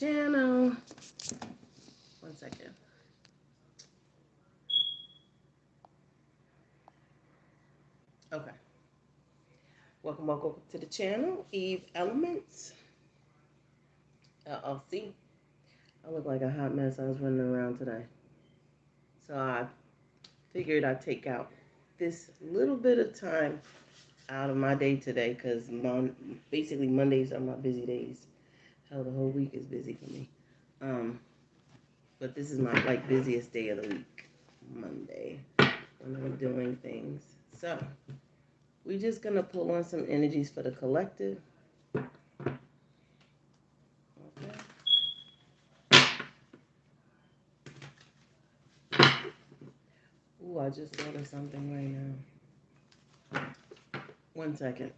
channel. 1 second. Okay. Welcome to the channel. Eve Elements LLC. I look like a hot mess. I was running around today. So I figured I'd take out this little bit of time out of my day today because basically Mondays are my busy days. Hell, the whole week is busy for me. Um, but this is my busiest day of the week, Monday, when I'm doing things. So we're just gonna pull on some energies for the collective. Okay. Ooh, I just thought of something right now. 1 second.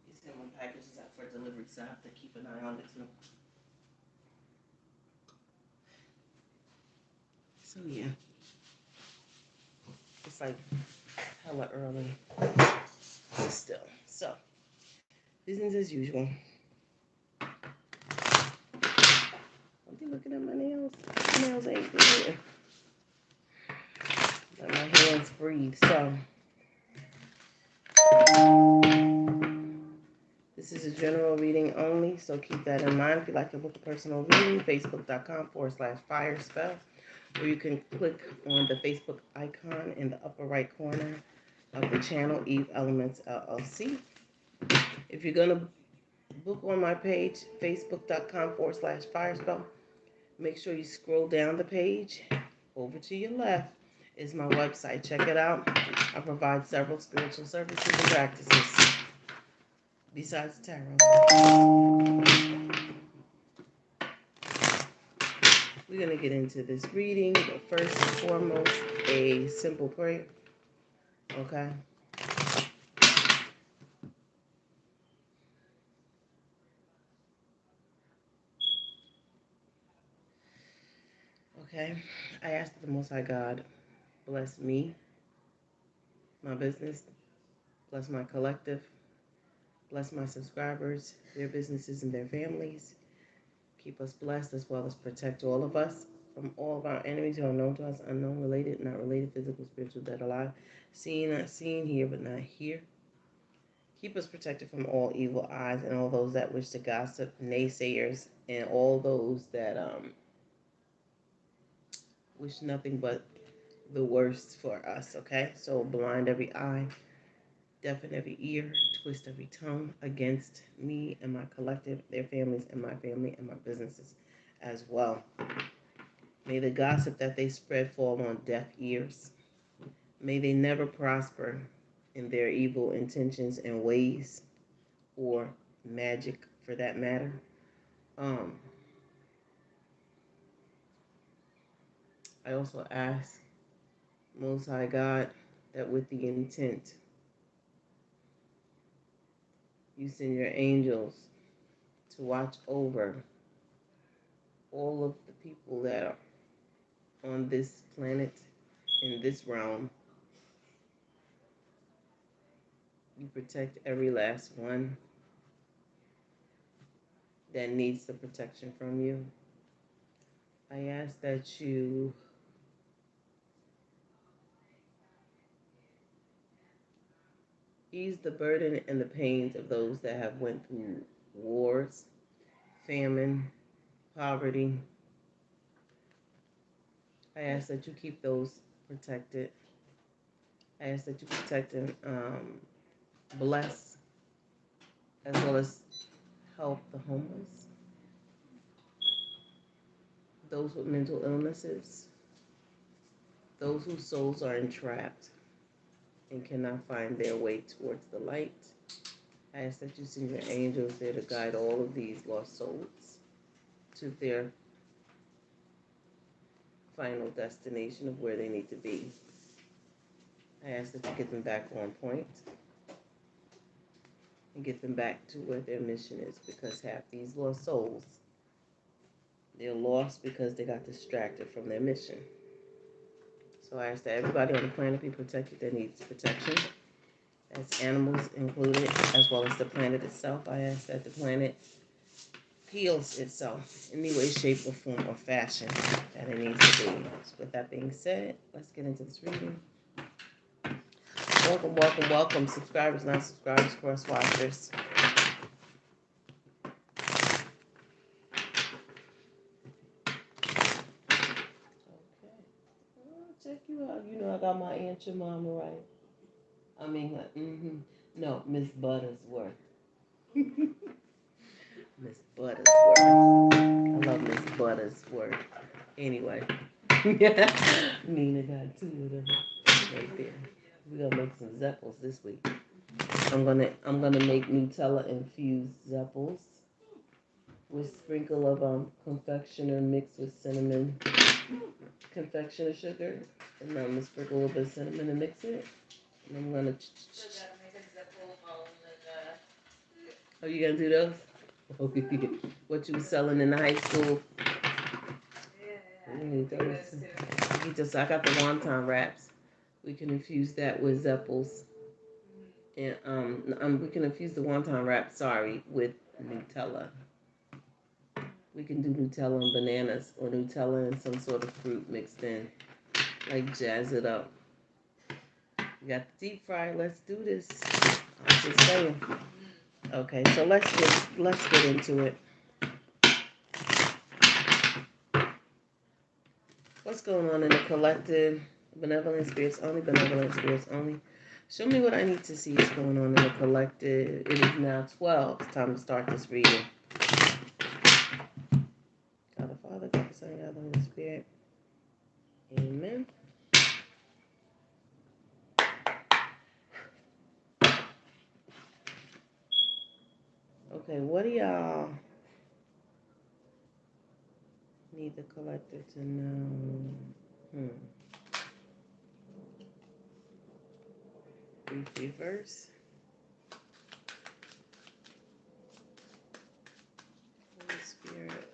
You send my packages out for delivery, so I have to keep an eye on it too. So yeah, it's like hella early, but still. So business as usual. I'll be looking at my nails. Nails ain't good. Let my hands breathe. So this is a general reading only, so keep that in mind. If you'd like to book a personal reading, facebook.com/firespell, or you can click on the Facebook icon in the upper right corner of the channel, Eve Elements LLC. If you're going to book on my page, facebook.com/firespell, make sure you scroll down the page. Over to your left is my website. Check it out. I provide several spiritual services and practices besides tarot. We're going to get into this reading, but first and foremost, a simple prayer. Okay? Okay? I ask that the Most High God bless me, my business, bless my collective, bless my subscribers, their businesses, and their families. Keep us blessed as well as protect all of us from all of our enemies who are known to us, unknown, related, not related, physical, spiritual, dead, alive, seen, not seen, here, but not here. Keep us protected from all evil eyes and all those that wish to gossip, naysayers, and all those that wish nothing but the worst for us, okay? So blind every eye, deafen every ear, twist every tongue against me and my collective, their families and my family and my businesses as well. May the gossip that they spread fall on deaf ears. May they never prosper in their evil intentions and ways, or magic for that matter. Um, I also ask, Most High God, that with the intent, you send your angels to watch over all of the people that are on this planet, in this realm. You protect every last one that needs the protection from you. I ask that you ease the burden and the pains of those that have went through wars, famine, poverty. I ask that you keep those protected. I ask that you protect and bless, as well as help the homeless, those with mental illnesses, those whose souls are entrapped and cannot find their way towards the light. I ask that you send your angels there to guide all of these lost souls. to their final destination of where they need to be. I ask that you get them back on point and get them back to where their mission is, because half these lost souls, they're lost because they got distracted from their mission. So I ask that everybody on the planet be protected that needs protection. That's animals included, as well as the planet itself. I ask that the planet heals itself in any way, shape, or form, or fashion that it needs to be. So with that being said, let's get into this reading. Welcome, welcome, welcome, subscribers, non-subscribers, cross-watchers. Okay. I'll check you out. You know I got my Aunt Jemima right. I mean, no, Miss Buttersworth. Miss Buttersworth. I love Miss Buttersworth. Anyway, Nina got two of them right there. We're gonna make some Zeppels this week. I'm gonna make Nutella infused Zeppels with sprinkle of confectioner mixed with cinnamon confectioner sugar, and I'm gonna sprinkle a little bit of cinnamon and mix it. And I'm gonna. Oh, you gonna do those? What you was selling in the high school? I got the wonton wraps. We can infuse that with Zeppels. And we can infuse the wonton wrap, with Nutella. We can do Nutella and bananas, or Nutella and some sort of fruit mixed in. Like jazz it up. We got the deep fry. Let's do this. I'm just saying. Okay, so let's get into it. What's going on in the collective? Benevolent spirits only, benevolent spirits only. Show me what I need to see is going on in the collective. It is now 12. It's time to start this reading. God the Father, God the Son, God the Holy Spirit. Amen. Okay, what do y'all need the collective to know? Brief reverse. Holy Spirit.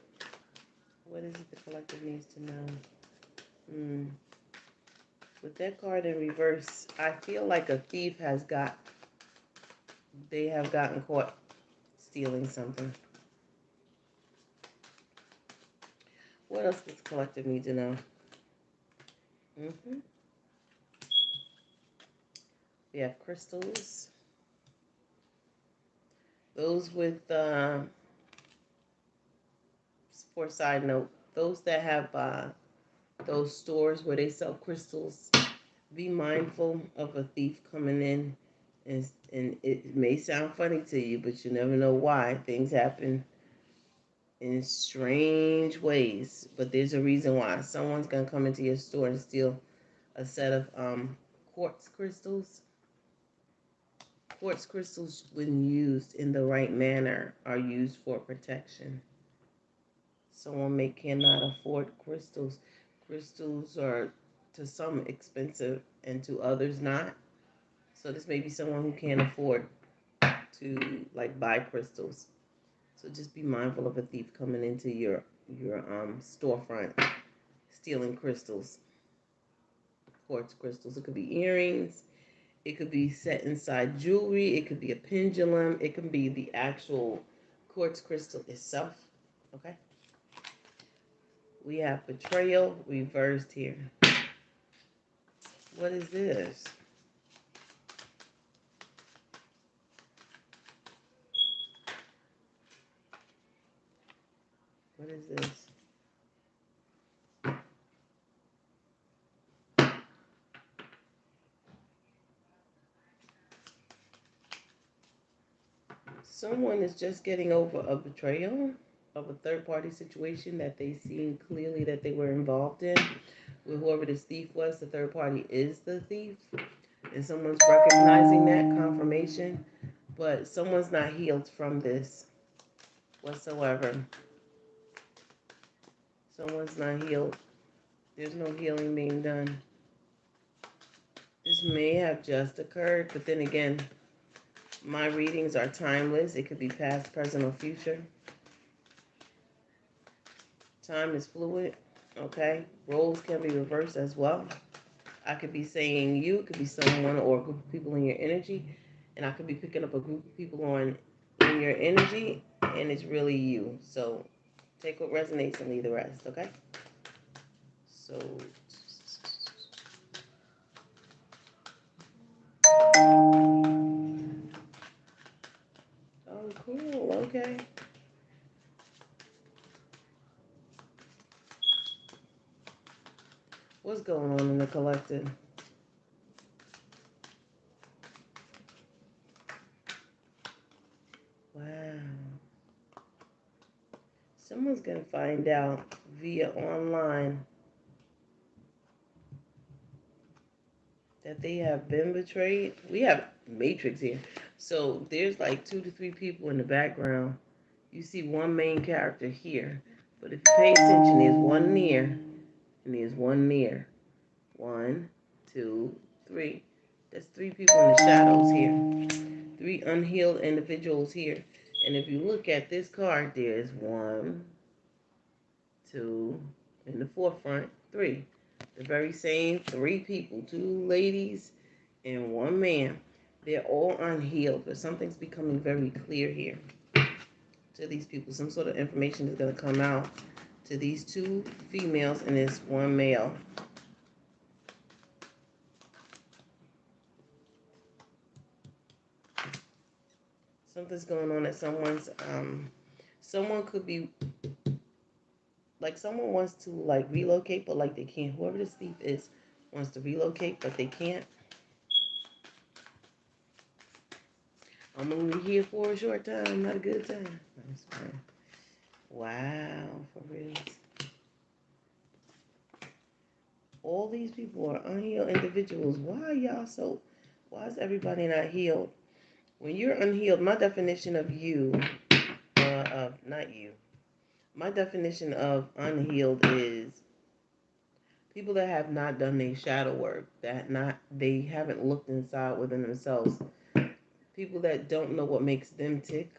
What is it the collective needs to know? With that card in reverse, I feel like a thief they have gotten caught stealing something. What else does the collective need to know? We have crystals. Those with, for a side note, those that have those stores where they sell crystals, be mindful of a thief coming in. And it may sound funny to you, but you never know why. Things happen in strange ways, but there's a reason why. Someone's going to come into your store and steal a set of quartz crystals. Quartz crystals, when used in the right manner, are used for protection. Someone cannot afford crystals. Crystals are to some expensive and to others not. So this may be someone who can't afford to buy crystals. So just be mindful of a thief coming into your storefront stealing crystals. Quartz crystals. It could be earrings. It could be set inside jewelry. It could be a pendulum. It can be the actual quartz crystal itself. Okay. We have betrayal reversed here. What is this? What is this? Someone is just getting over a betrayal of a third-party situation that they seen clearly that they were involved in. With whoever this thief was, the third party is the thief. And someone's recognizing that confirmation. But someone's not healed from this whatsoever. Someone's not healed. There's no healing being done. This may have just occurred, but then again, my readings are timeless. It could be past, present, or future. Time is fluid, okay? Roles can be reversed as well. I could be saying you, it could be someone or a group of people in your energy, and I could be picking up a group of people in your energy, and it's really you. So take what resonates and leave the rest, okay? So, oh, cool, okay. What's going on in the collective? Wow. Someone's going to find out via online that they have been betrayed. We have Matrix here. So there's like 2 to 3 people in the background. You see one main character here. But if you pay attention, there's one near and there's one near. 1, 2, 3. That's 3 people in the shadows here. 3 unhealed individuals here. And if you look at this card, there's 1, 2, in the forefront, 3. The very same 3 people, 2 ladies and 1 man. They're all unhealed, but something's becoming very clear here to these people. Some sort of information is going to come out to these 2 females and this 1 male. Something's going on at someone could be, like someone wants to like relocate, but like they can't. Whoever this thief is wants to relocate, but they can't. I'm only here for a short time, not a good time. That's fine. Wow, for real. All these people are unhealed individuals. Why is everybody not healed? When you're unhealed, my definition of you, not you, my definition of unhealed is people that have not done their shadow work, they haven't looked inside within themselves. People that don't know what makes them tick.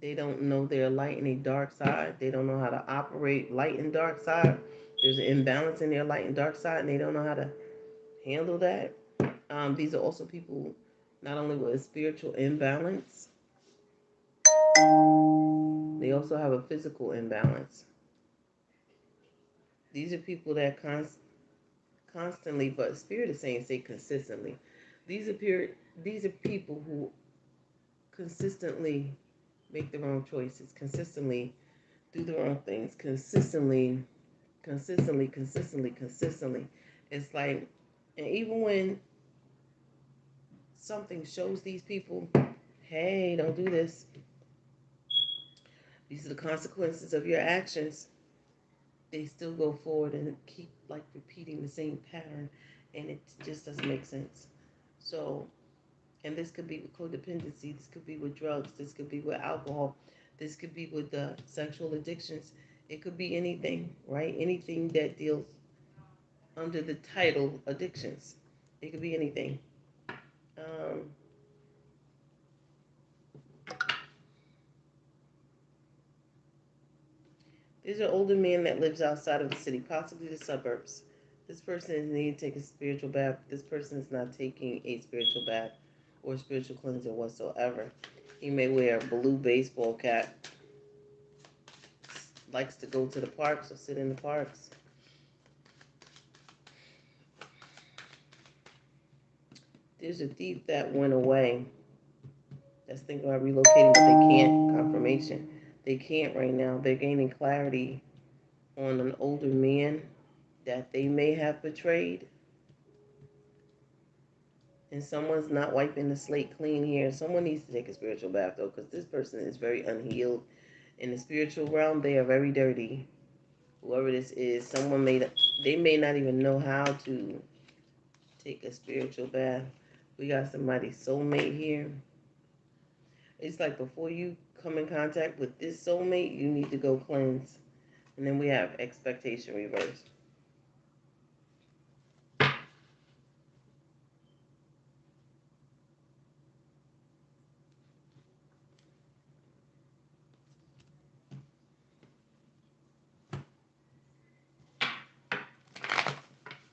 They don't know their light and their dark side. They don't know how to operate light and dark side. There's an imbalance in their light and dark side, and they don't know how to handle that. These are also people not only with a spiritual imbalance, they also have a physical imbalance. These are people that constantly, but Spirit is saying say consistently. These are people who consistently make the wrong choices, consistently do the wrong things, consistently. It's like, and even when something shows these people, hey, don't do this. These are the consequences of your actions. They still go forward and keep like repeating the same pattern, and it just doesn't make sense. So, and this could be with codependency, this could be with drugs, this could be with alcohol, this could be with sexual addictions. It could be anything, right? Anything that deals under the title addictions. It could be anything. Um, There's an older man that lives outside of the city, possibly the suburbs. This person is needing to take a spiritual bath. This person is not taking a spiritual bath or spiritual cleanser whatsoever. He may wear a blue baseball cap, likes to go to the parks or sit in the parks. There's a thief that went away that's thinking about relocating, but they can't. Confirmation. They can't right now. They're gaining clarity on an older man that they may have betrayed. And someone's not wiping the slate clean here. Someone needs to take a spiritual bath, though, because this person is very unhealed. In the spiritual realm, they are very dirty. Whoever this is, they may not even know how to take a spiritual bath. We got somebody's soulmate here. It's like before you come in contact with this soulmate, you need to go cleanse. And then we have expectation reversed.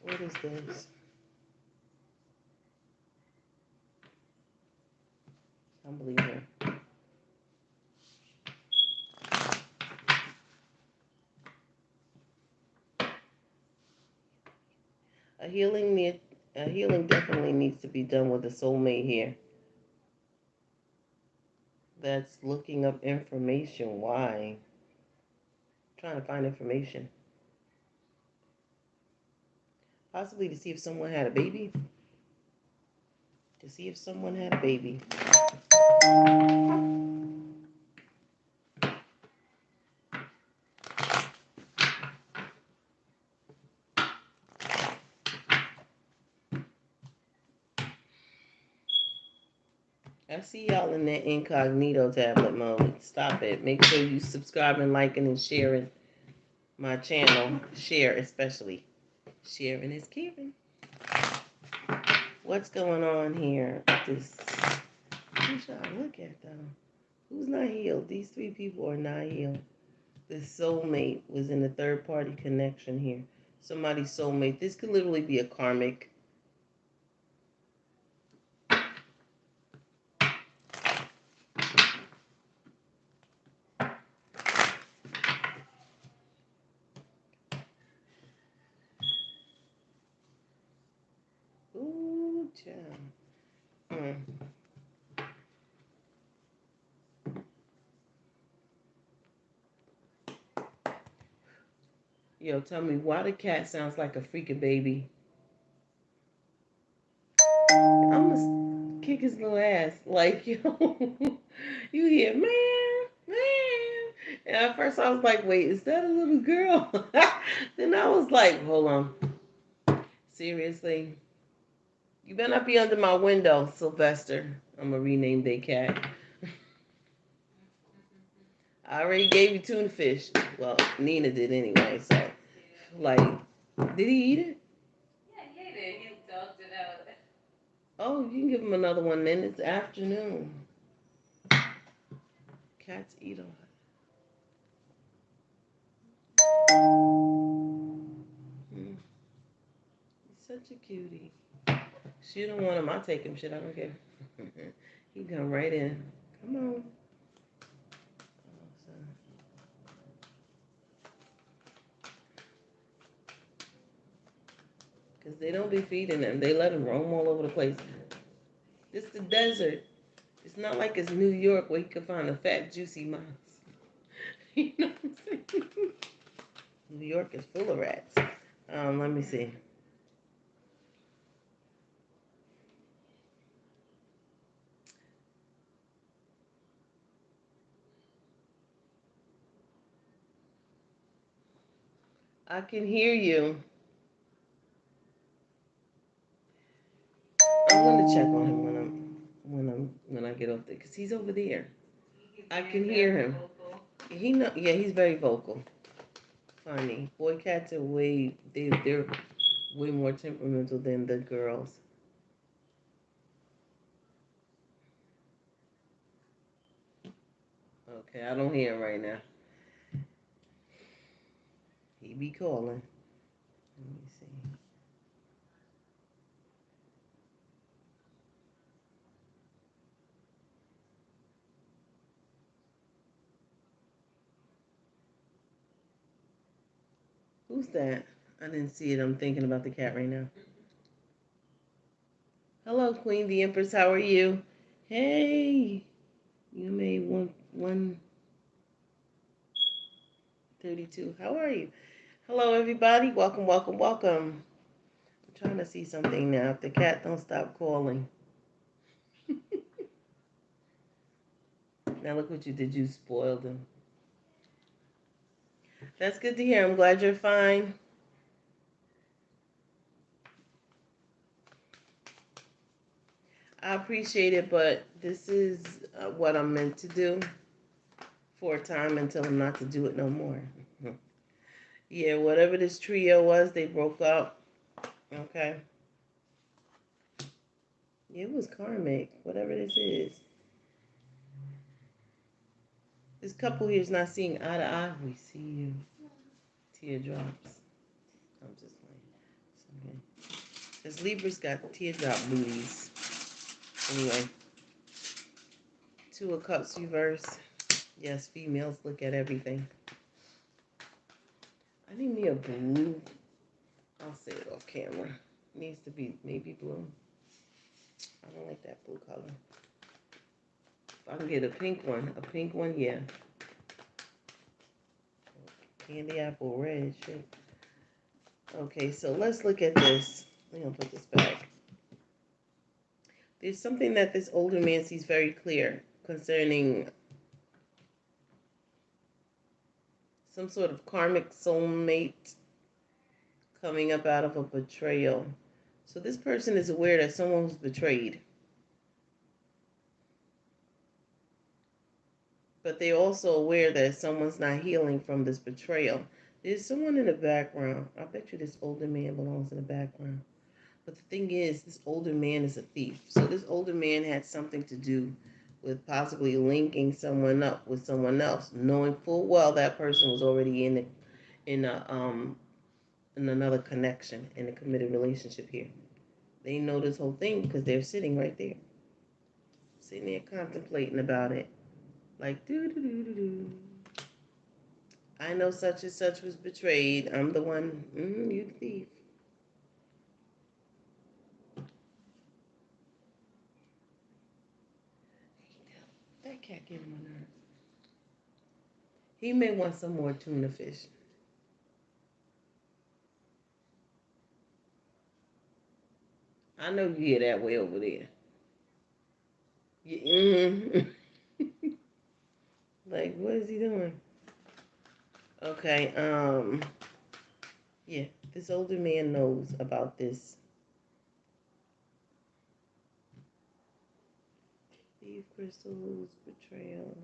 What is this? Unbelievable. A healing definitely needs to be done with a soulmate here. That's looking up information. Why? Trying to find information. Possibly to see if someone had a baby. To see if someone had a baby. I see y'all in that incognito tablet mode. Stop it. Make sure you subscribe and liking and sharing my channel. Share especially. Sharing is caring. What's going on here? This. Who should I look at though? Who's not healed? These three people are not healed. This soulmate was in a third party connection here. Somebody's soulmate. This could literally be a karmic. Ooh, child. Yo, tell me why the cat sounds like a freaking baby. I'm gonna kick his little ass. Like, yo, you hear, man. And at first I was like, wait, is that a little girl? Then I was like, hold on. Seriously? You better not be under my window, Sylvester. I'm gonna rename that cat. I already gave you tuna fish. Well, Nina did anyway, so. Like, did he eat it? Yeah, he ate it. He dogged it out. Oh, you can give him another one then. It's afternoon. Cats eat a lot. He's such a cutie. She don't want him. I'll take him. Shit, I don't care. He come right in. Come on. Because they don't be feeding them. They let them roam all over the place. This the desert. It's not like it's New York where you can find a fat, juicy mouse. You know what I'm saying? New York is full of rats. Let me see. I can hear you. I'm gonna check on him when I get up there, cause he's over there. I can hear him. He's very vocal. Funny. Boy cats are they're way more temperamental than the girls. Okay, I don't hear him right now. He be calling. Let me see. Who's that? I didn't see it. I'm thinking about the cat right now. Hello, Queen, the Empress. How are you? Hey, you made 132. How are you? Hello, everybody. Welcome, welcome, welcome. I'm trying to see something now. If the cat don't stop calling. Now look what you did. You spoiled him. That's good to hear. I'm glad you're fine. I appreciate it, but this is what I'm meant to do for a time until I'm not to do it no more. Yeah, whatever this trio was, they broke up. Okay. Yeah, it was karmic. Whatever this is. This couple here is not seeing eye to eye. We see you. Teardrops. I'm just playing. Okay. This Libra's got teardrop booties. Anyway. Two of Cups reverse. Yes, females look at everything. I need me a blue. I'll say it off camera. Needs to be maybe blue. I don't like that blue color. If I can get a pink one, yeah. Candy apple red, shit. Okay, so let's look at this. I'm gonna put this back. There's something that this older man sees very clear concerning some sort of karmic soulmate coming up out of a betrayal. So this person is aware that someone was betrayed. But they're also aware that someone's not healing from this betrayal. There's someone in the background. I bet you this older man belongs in the background. But the thing is, this older man is a thief. So this older man had something to do with possibly linking someone up with someone else, knowing full well that person was already in a in another connection in a committed relationship here. They know this whole thing because they're sitting right there, sitting there contemplating about it, like do do do do do. I know such and such was betrayed. I'm the one. You the thief. That cat getting on my nerves. He may want some more tuna fish. I know you hear that way over there. Like, what is he doing? Okay, yeah, this older man knows about this. Thief crystals, betrayal.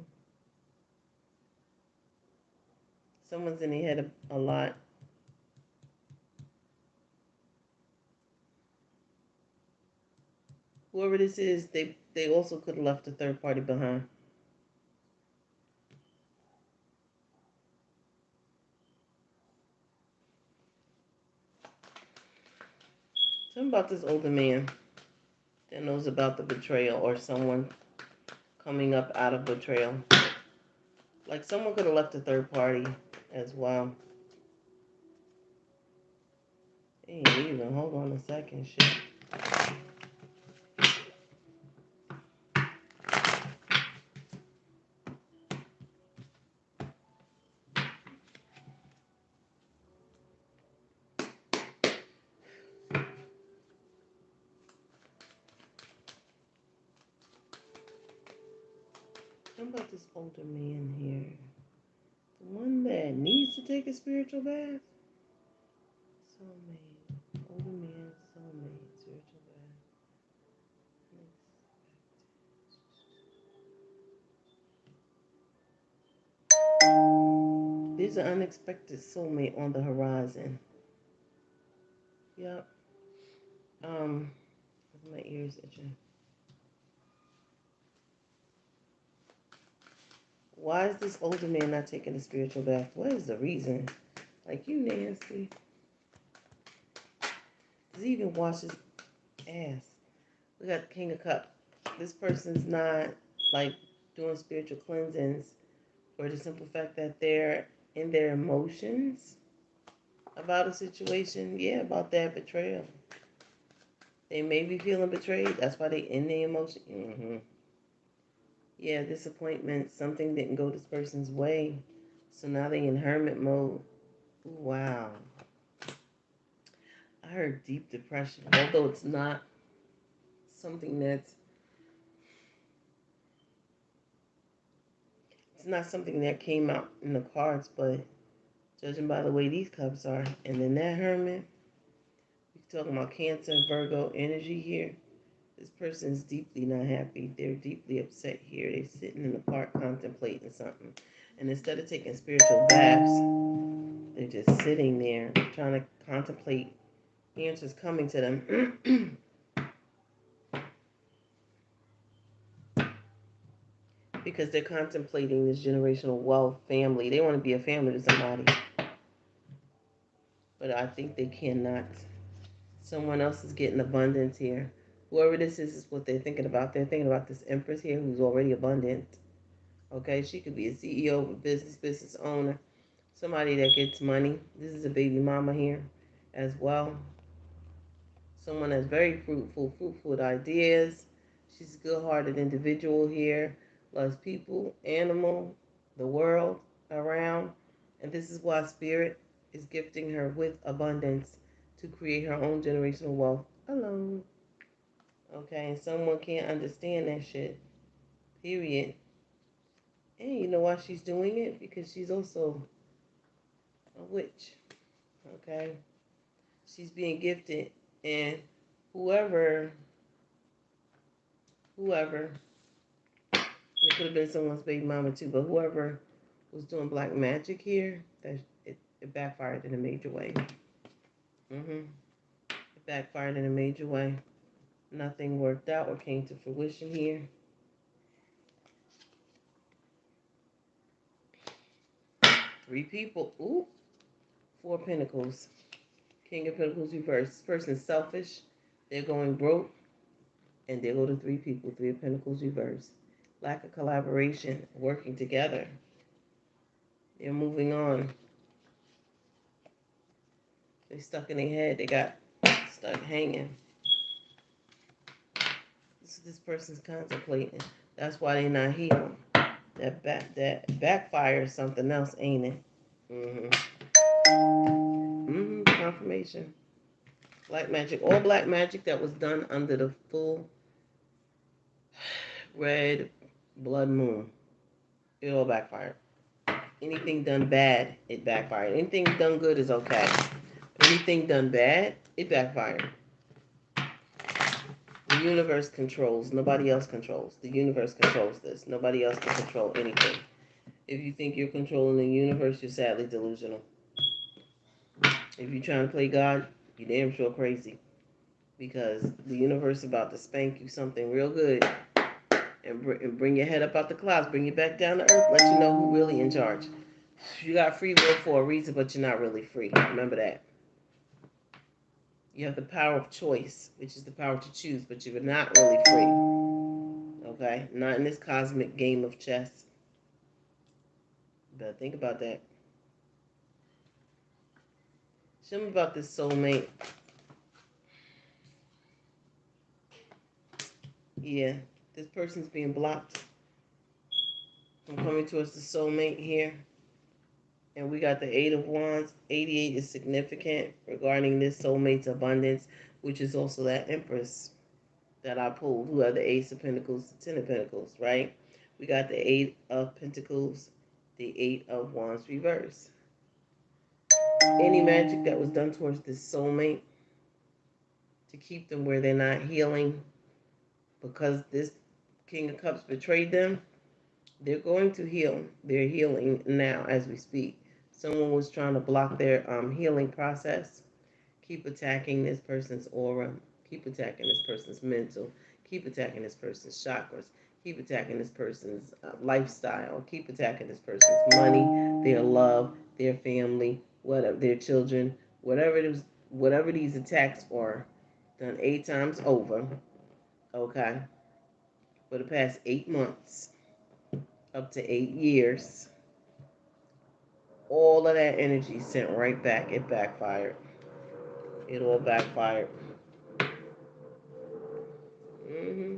Someone's in their head a lot. Whoever this is, they also could have left a third party behind. Something about this older man that knows about the betrayal or someone coming up out of betrayal. Like someone could have left a third party as well. Ain't even. Hold on a second. Shit. How about this older man here? The one that needs to take a spiritual bath? Soulmate. Older man, soulmate, spiritual bath. There's an unexpected soulmate on the horizon. Yep. Um, my ears itching. Why is this older man not taking a spiritual bath? What is the reason? Like, you nasty. Does he even wash his ass? We got the King of Cups. This person's not, like, doing spiritual cleansings for the simple fact that they're in their emotions about a situation. Yeah, about that betrayal. They may be feeling betrayed. That's why they in the emotion. Yeah, disappointment. Something didn't go this person's way. So now they in hermit mode. Wow. I heard deep depression. Although it's not something that's it's not something that came out in the cards, but judging by the way these cups are, and then that hermit, we're talking about Cancer, Virgo energy here. This person's deeply not happy. They're deeply upset here. They're sitting in the park contemplating something. And instead of taking spiritual baths, they're just sitting there trying to contemplate answers coming to them. Because they're contemplating this generational wealth family. They want to be a family to somebody, but I think they cannot. Someone else is getting abundance here. Whoever this is what they're thinking about. They're thinking about this empress here who's already abundant. Okay, she could be a CEO of a business owner, somebody that gets money. This is a baby mama here as well. Someone that's very fruitful with ideas. She's a good-hearted individual here, loves people, animal, the world around. And this is why Spirit is gifting her with abundance to create her own generational wealth alone. Okay, and someone can't understand that shit. Period. And you know why she's doing it? Because she's also a witch. Okay? She's being gifted, and whoever, whoever, it could have been someone's baby mama too, but whoever was doing black magic here, that it backfired in a major way. It backfired in a major way. Nothing worked out or came to fruition here. Three people. Ooh, four pentacles. King of Pentacles reversed. This person's selfish. They're going broke. And there go the three people. Three of Pentacles reversed. Lack of collaboration. Working together. They're moving on. They stuck in their head. They got stuck hanging. This person's contemplating. That's why they're not healing. That backfire is something else, ain't it? Confirmation. Black magic. All black magic that was done under the full red blood moon. It all backfired. Anything done bad, it backfired. Anything done good is okay. Anything done bad, it backfired. The universe controls. Nobody else controls. The universe controls this. Nobody else can control anything. If you think you're controlling the universe, you're sadly delusional. If you're trying to play God, you're damn sure crazy. Because the universe is about to spank you something real good and bring your head up out the clouds, bring you back down to earth, let you know who really in charge. You got free will for a reason, but you're not really free. Remember that. You have the power of choice, which is the power to choose, but you're not really free. Okay? Not in this cosmic game of chess. But think about that. Show me about this soulmate. Yeah, this person's being blocked from coming towards the soulmate here. And we got the Eight of Wands. 88 is significant regarding this soulmate's abundance, which is also that Empress that I pulled, who are the Ace of Pentacles, the Ten of Pentacles, right? We got the Eight of Pentacles, the Eight of Wands reverse. Any magic that was done towards this soulmate to keep them where they're not healing because this King of Cups betrayed them, they're going to heal. They're healing now as we speak. Someone was trying to block their healing process. Keep attacking this person's aura. Keep attacking this person's mental. Keep attacking this person's chakras. Keep attacking this person's lifestyle. Keep attacking this person's money, their love, their family, whatever, their children, whatever it is, whatever these attacks are, done 8 times over. Okay, for the past 8 months, up to 8 years, all of that energy sent right back. It backfired. It all backfired. hmm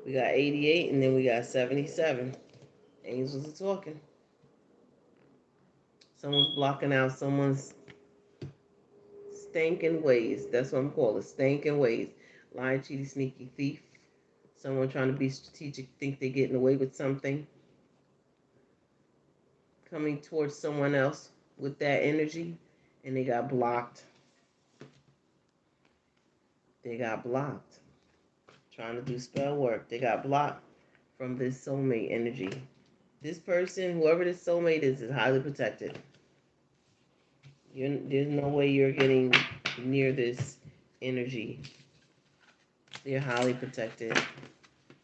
We got 88 and then we got 77. Angels are talking. Someone's blocking out someone's stinking ways. That's what I'm calling stinking ways. Lying, cheating, sneaky thief. Someone trying to be strategic, think they're getting away with something. Coming towards someone else with that energy and they got blocked. They got blocked. Trying to do spell work. They got blocked from this soulmate energy. This person, whoever this soulmate is highly protected. There's no way you're getting near this energy. They're highly protected.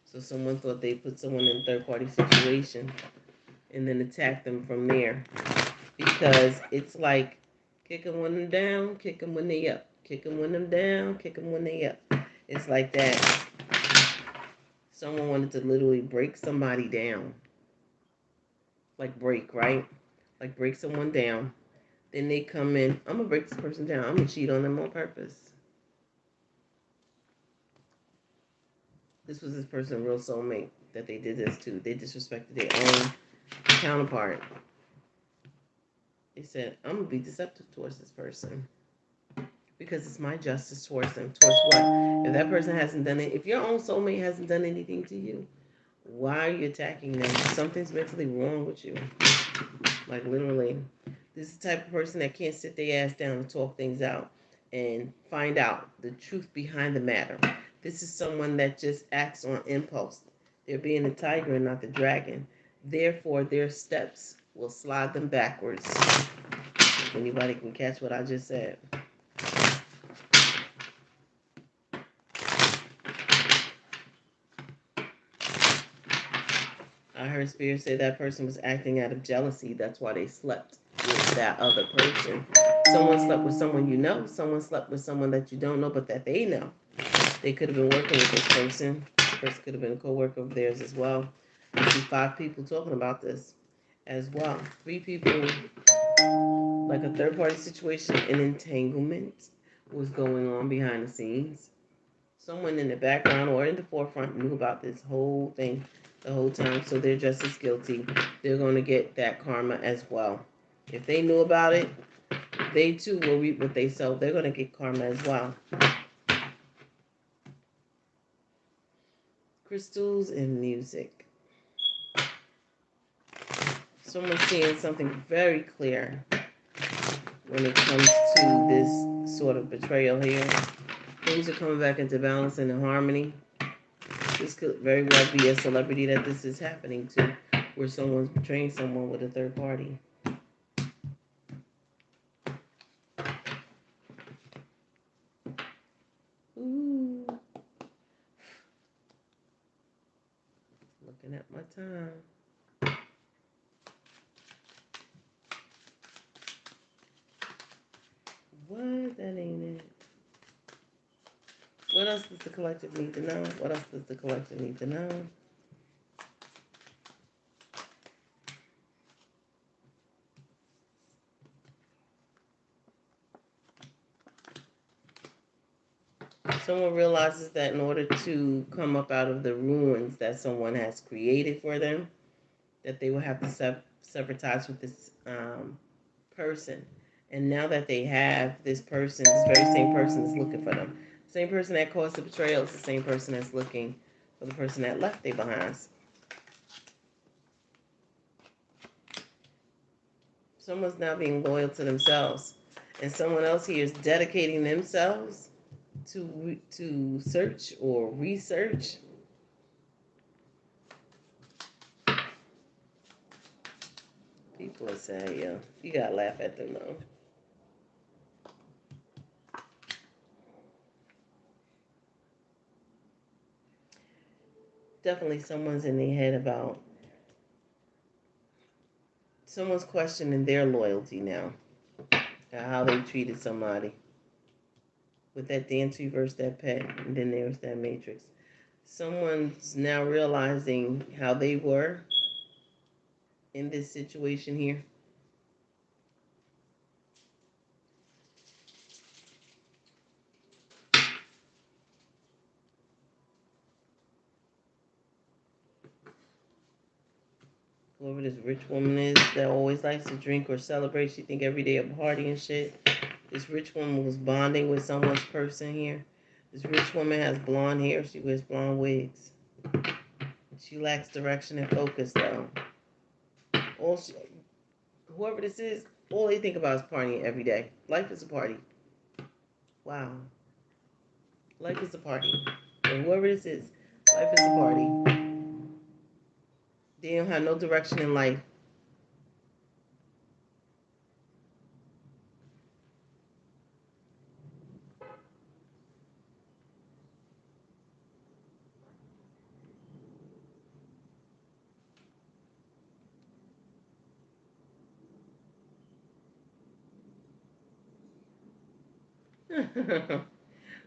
So someone thought they put someone in a third party situation and then attack them from there. Because it's like kick them when they're down, kick them when they up. Kick them when they're down, kick them when they up. It's like that. Someone wanted to literally break somebody down. Like break, right? Like break someone down. Then they come in, I'm going to break this person down. I'm going to cheat on them on purpose. This was this person's real soulmate that they did this to. They disrespected their own counterpart. They said, I'm going to be deceptive towards this person because it's my justice towards them. Towards what? If that person hasn't done it, if your own soulmate hasn't done anything to you, why are you attacking them? Something's mentally wrong with you. Like literally. This is the type of person that can't sit their ass down and talk things out and find out the truth behind the matter. This is someone that just acts on impulse. They're being the tiger and not the dragon. Therefore, their steps will slide them backwards. If anybody can catch what I just said. I heard Spirit say that person was acting out of jealousy. That's why they slept with that other person. Someone slept with someone you know. Someone slept with someone that you don't know, but that they know. They could have been working with this person. This person could have been a co-worker of theirs as well. I see 5 people talking about this as well. 3 people, like a third-party situation, an entanglement was going on behind the scenes. Someone in the background or in the forefront knew about this whole thing the whole time, so they're just as guilty. They're going to get that karma as well. If they knew about it, they too will reap what they sow. They're going to get karma as well. Crystals and music. Someone's seeing something very clear when it comes to this sort of betrayal here. Things are coming back into balance and in harmony. This could very well be a celebrity that this is happening to, where someone's betraying someone with a third party. Ooh. Looking at my time. What? That ain't it. What else does the collective need to know? What else does the collective need to know? Someone realizes that in order to come up out of the ruins that someone has created for them, that they will have to sever ties with this person. And now that they have this person, this very same person is looking for them. Same person that caused the betrayal is the same person that's looking for the person that left their behinds. Someone's now being loyal to themselves, and someone else here is dedicating themselves to search or research. People are saying, yeah, you gotta laugh at them though. Definitely someone's in their head about, someone's questioning their loyalty now, how they treated somebody. With that dance reverse, that pet, and then there's that matrix. Someone's now realizing how they were in this situation here. Whoever this rich woman is that always likes to drink or celebrate, she think every day a party and shit. This rich woman was bonding with someone's person here. This rich woman has blonde hair. She wears blonde wigs. She lacks direction and focus though. All she, whoever this is, all they think about is partying every day. Life is a party. Wow. Life is a party. And whoever this is, life is a party. They don't have no direction in life.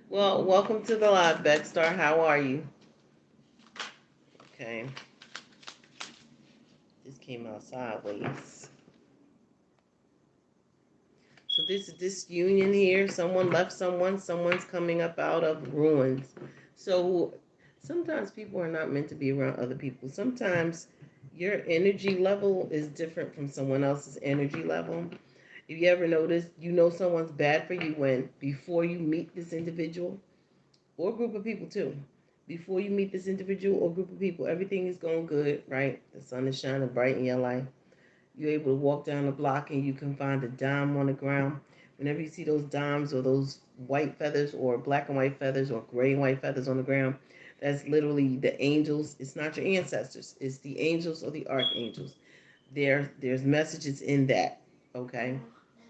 Well, welcome to the live, Beckstar. How are you? Okay, this came out sideways. So this union here, someone left someone, someone's coming up out of ruins. So sometimes people are not meant to be around other people. Sometimes your energy level is different from someone else's energy level. If you ever notice, you know someone's bad for you when before you meet this individual or group of people too. Before you meet this individual or group of people, everything is going good, right? The sun is shining bright in your life. You're able to walk down the block and you can find a dime on the ground. Whenever you see those dimes or those white feathers or black and white feathers or gray and white feathers on the ground, that's literally the angels. It's not your ancestors. It's the angels or the archangels. There's messages in that, okay?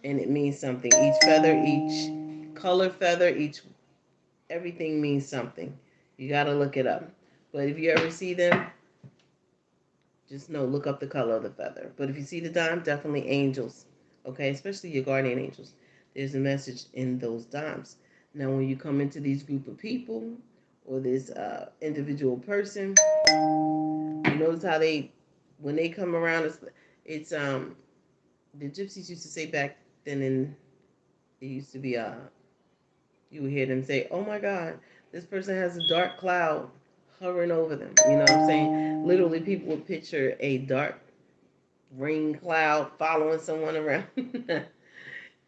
And it means something. Each feather, each color feather, each everything means something. You got to look it up. But if you ever see them, just know, look up the color of the feather. But if you see the dime, definitely angels. Okay, especially your guardian angels. There's a message in those dimes. Now, when you come into these group of people or this individual person, you notice how when they come around, it's the gypsies used to say back then, and it used to be you would hear them say, "Oh my God, this person has a dark cloud hovering over them." You know what I'm saying? Literally, people would picture a dark rain cloud following someone around.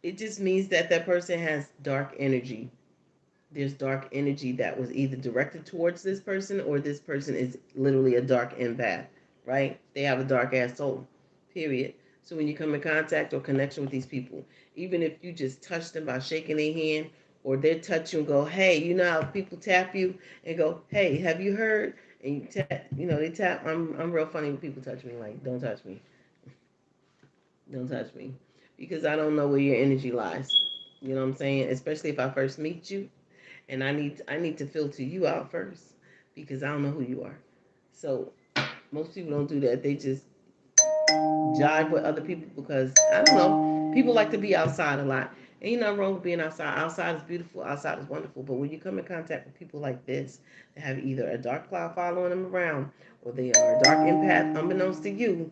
It just means that that person has dark energy. There's dark energy that was either directed towards this person or this person is literally a dark empath, right? They have a dark ass soul, period. So when you come in contact or connection with these people, even if you just touch them by shaking their hand or they touch you and go, hey, you know how people tap you and go, hey, have you heard? And you tap, they tap. I'm real funny when people touch me, like, don't touch me. Don't touch me. Because I don't know where your energy lies. You know what I'm saying? Especially if I first meet you and I need to filter you out first because I don't know who you are. So most people don't do that. They just jive with other people because I don't know. People like to be outside a lot. Ain't nothing wrong with being outside. Outside is beautiful. Outside is wonderful. But when you come in contact with people like this that have either a dark cloud following them around or they are a dark empath unbeknownst to you,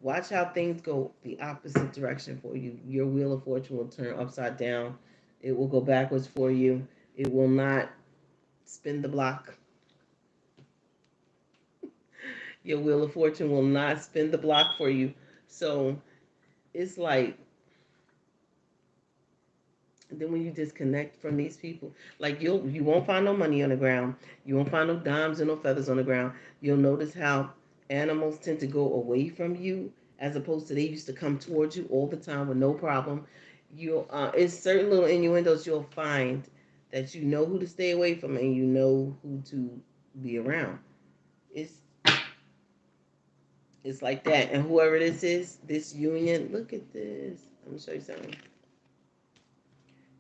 watch how things go the opposite direction for you. Your wheel of fortune will turn upside down. It will go backwards for you. It will not spin the block. Your wheel of fortune will not spin the block for you. So it's like, then when you disconnect from these people, like you won't find no money on the ground. You won't find no dimes and no feathers on the ground. You'll notice how animals tend to go away from you as opposed to they used to come towards you all the time with no problem. You'll it's certain little innuendos you'll find that you know who to stay away from and you know who to be around. It's it's like that. And whoever this is, this union, look at this. Let me show you something.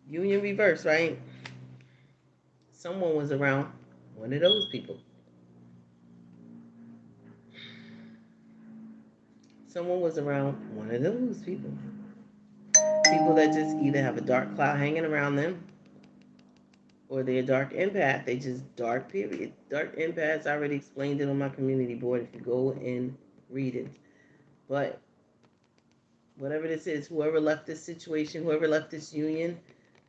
Union reverse, right? Someone was around one of those people. Someone was around one of those people. People that just either have a dark cloud hanging around them or they're a dark empath. They just dark, period. Dark empaths, I already explained it on my community board if you go and read it. But whatever this is, whoever left this situation, whoever left this union,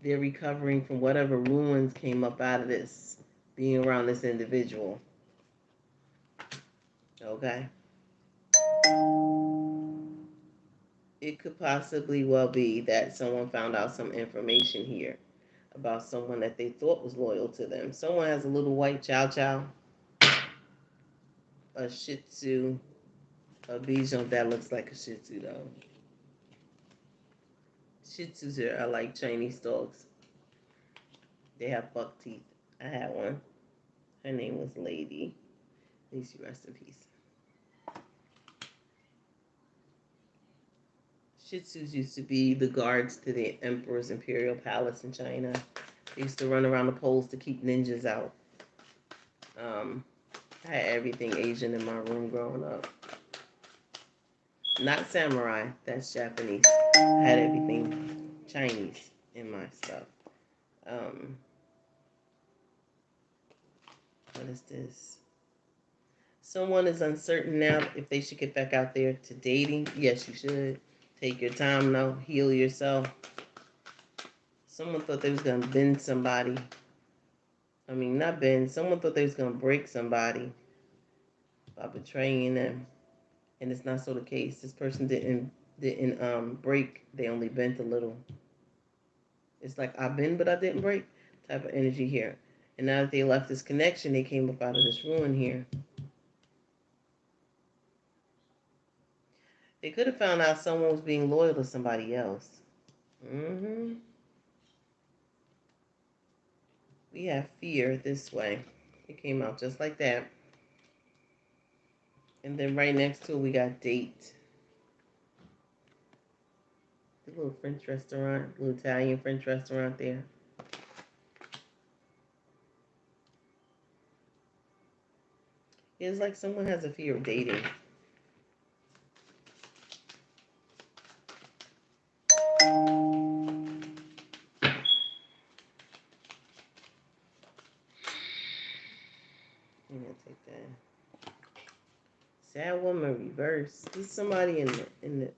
they're recovering from whatever ruins came up out of this, being around this individual. Okay? It could possibly well be that someone found out some information here about someone that they thought was loyal to them. Someone has a little white chow chow, a Shih Tzu, a Bichon that looks like a Shih Tzu though. Shih Tzus are like Chinese dogs. They have buck teeth. I had one. Her name was Lady. May she rest in peace. Shih Tzus used to be the guards to the Emperor's Imperial Palace in China. They used to run around the poles to keep ninjas out. Um, I had everything Asian in my room growing up. Not samurai, that's Japanese. I had everything Chinese in my stuff. Um, what is this? Someone is uncertain now if they should get back out there to dating. Yes, you should. Take your time now. Heal yourself. Someone thought they was gonna bend somebody. I mean, not bend. Someone thought they was gonna break somebody by betraying them, and it's not so the case. This person didn't break. They only bent a little. It's like I bend, but I didn't break type of energy here. And now that they left this connection, they came up out of this ruin here. They could have found out someone was being loyal to somebody else. hmm We have fear this way. It came out just like that. And then right next to it, we got date. The little French restaurant, little Italian French restaurant there. It's like someone has a fear of dating. I'm gonna take that. Sad woman reverse. This is somebody in the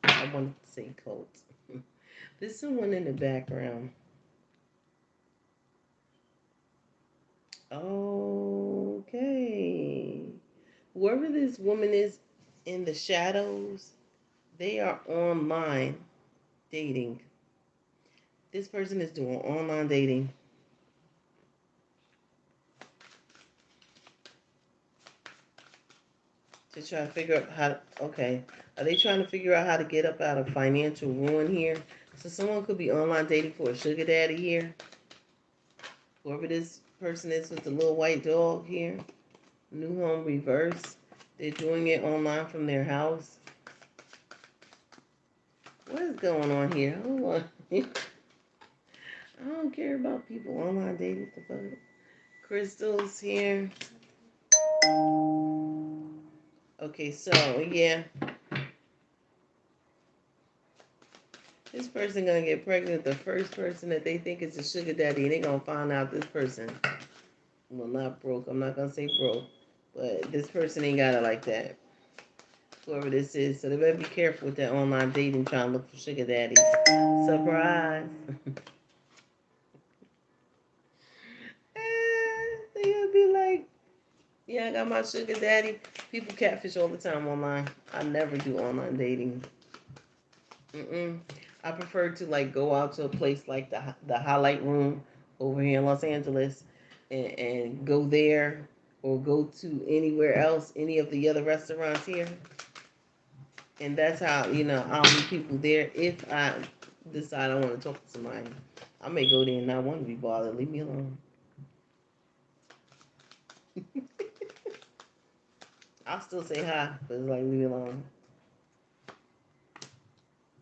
I wanted to say cult. There's someone in the background. Okay. Whoever this woman is in the shadows, they are online dating. This person is doing online dating to try to figure out how to, okay. Are they trying to figure out how to get up out of financial ruin here? So someone could be online dating for a sugar daddy here. Whoever this person is with the little white dog here. New home reverse. They're doing it online from their house. What is going on here? Hold on. I don't care about people online dating. The fuck? Crystals here. Okay, so yeah, this person gonna get pregnant. The first person that they think is a sugar daddy, and they gonna find out this person, well, not broke. I'm not gonna say broke, but this person ain't got it like that. Whoever this is, so they better be careful with that online dating, trying to look for sugar daddies. Surprise! They gonna be like, yeah, I got my sugar daddy. People catfish all the time online. I never do online dating. Mm-mm. I prefer to like go out to a place like the Highlight Room over here in Los Angeles, and go there or go to anywhere else, any of the other restaurants here, and that's how I'll meet people there if I decide I want to talk to somebody. I may go there and not want to be bothered. Leave me alone. I'll still say hi, but it's like leave me alone.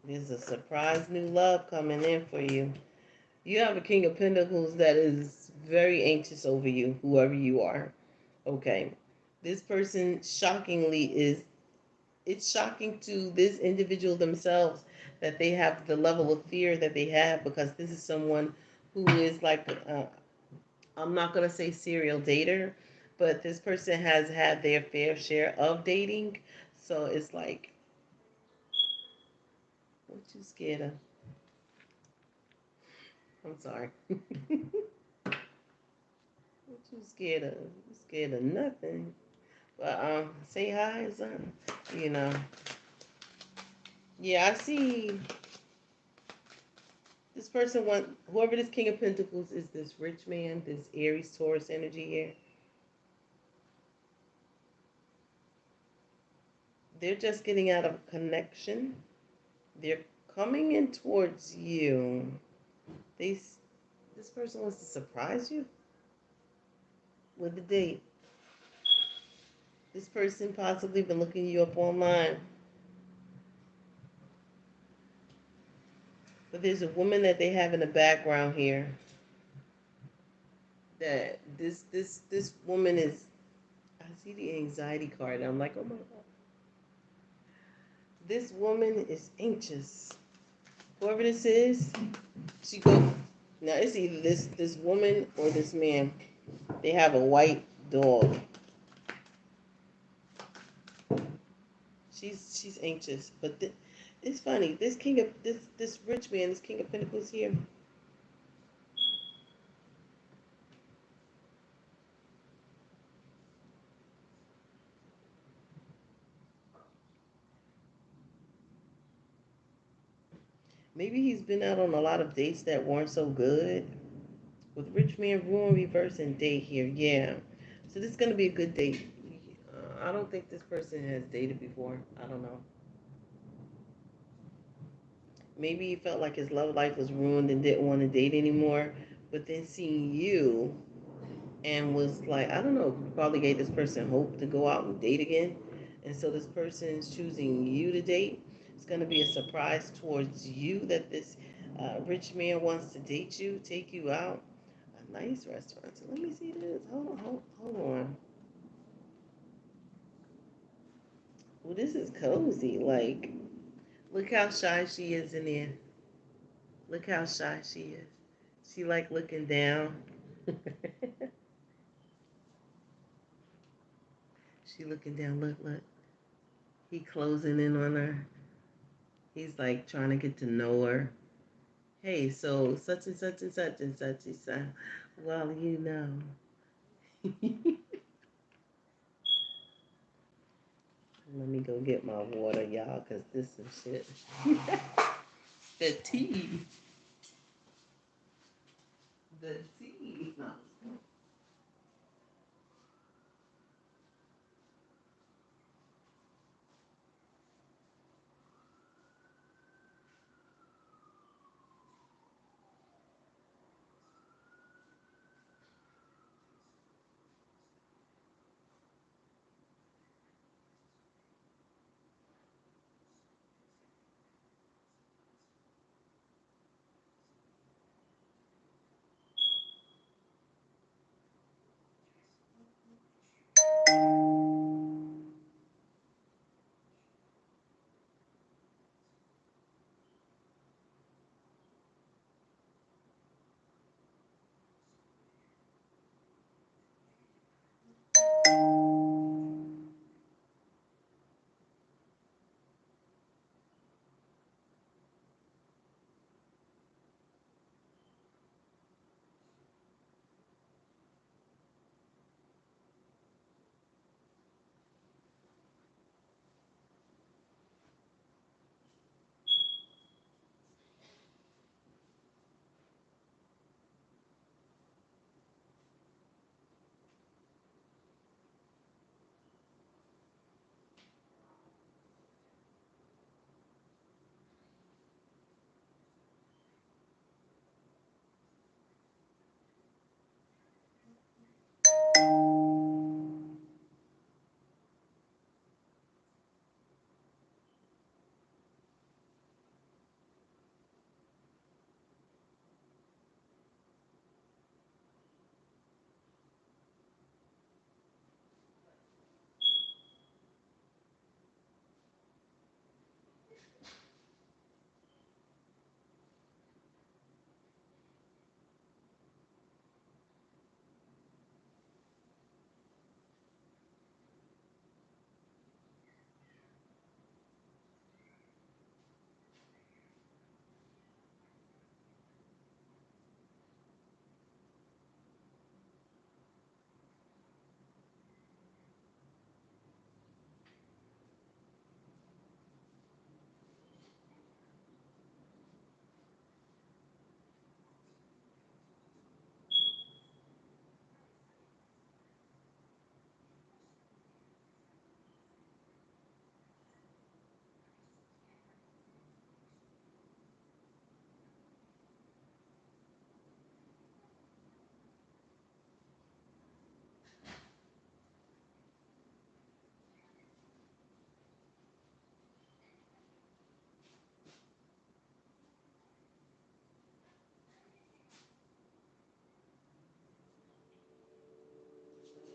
There's a surprise new love coming in for you. You have a King of Pentacles that is very anxious over you, whoever you are. Okay. This person shockingly it's shocking to this individual themselves that they have the level of fear that they have, because this is someone who is like, I'm not going to say serial dater, but this person has had their fair share of dating. So it's like, what you scared of? I'm sorry. What you scared of? You scared of nothing. But say hi or something. You know. Yeah, I see this person want whoever this King of Pentacles is, this rich man, this Aries Taurus energy here. They're just getting out of a connection. They're coming in towards you. They this person wants to surprise you with a date. This person possibly been looking you up online. But there's a woman that they have in the background here. That this woman is. I see the anxiety card. And I'm like, oh my god. This woman is anxious. Whoever this is, she go. Now it's either this woman or this man. They have a white dog. She's anxious, but it's funny. This rich man, this King of Pentacles here. Maybe he's been out on a lot of dates that weren't so good. With rich man ruin reverse and date here, yeah. So this is gonna be a good date. I don't think this person has dated before. I don't know. Maybe he felt like his love life was ruined and didn't want to date anymore. But then seeing you and was like, I don't know, probably gave this person hope to go out and date again. And so this person is choosing you to date. It's going to be a surprise towards you that this rich man wants to date you, take you out. A nice restaurant. So let me see this. Hold on. Well, this is cozy. Like, look how shy she is in there. Look how shy she is. She like looking down. She looking down. Look, look. He closing in on her. He's like trying to get to know her. Hey, so such and such and such and such and such. Well, you know. Let me go get my water, y'all, because this some shit. The tea. The tea.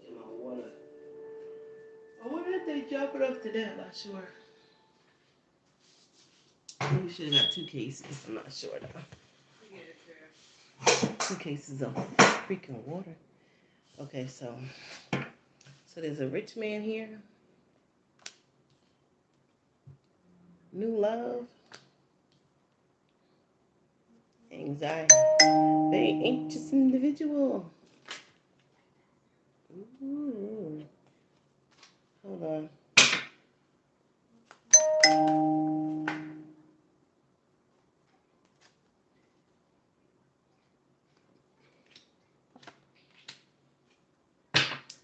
Get my water. I wonder if they drop it off today. I'm not sure. We should have got two cases. I'm not sure though. Yeah, sure. 2 cases of freaking water. Okay, so there's a rich man here. New love, anxiety, very anxious individual. Ooh, hold on.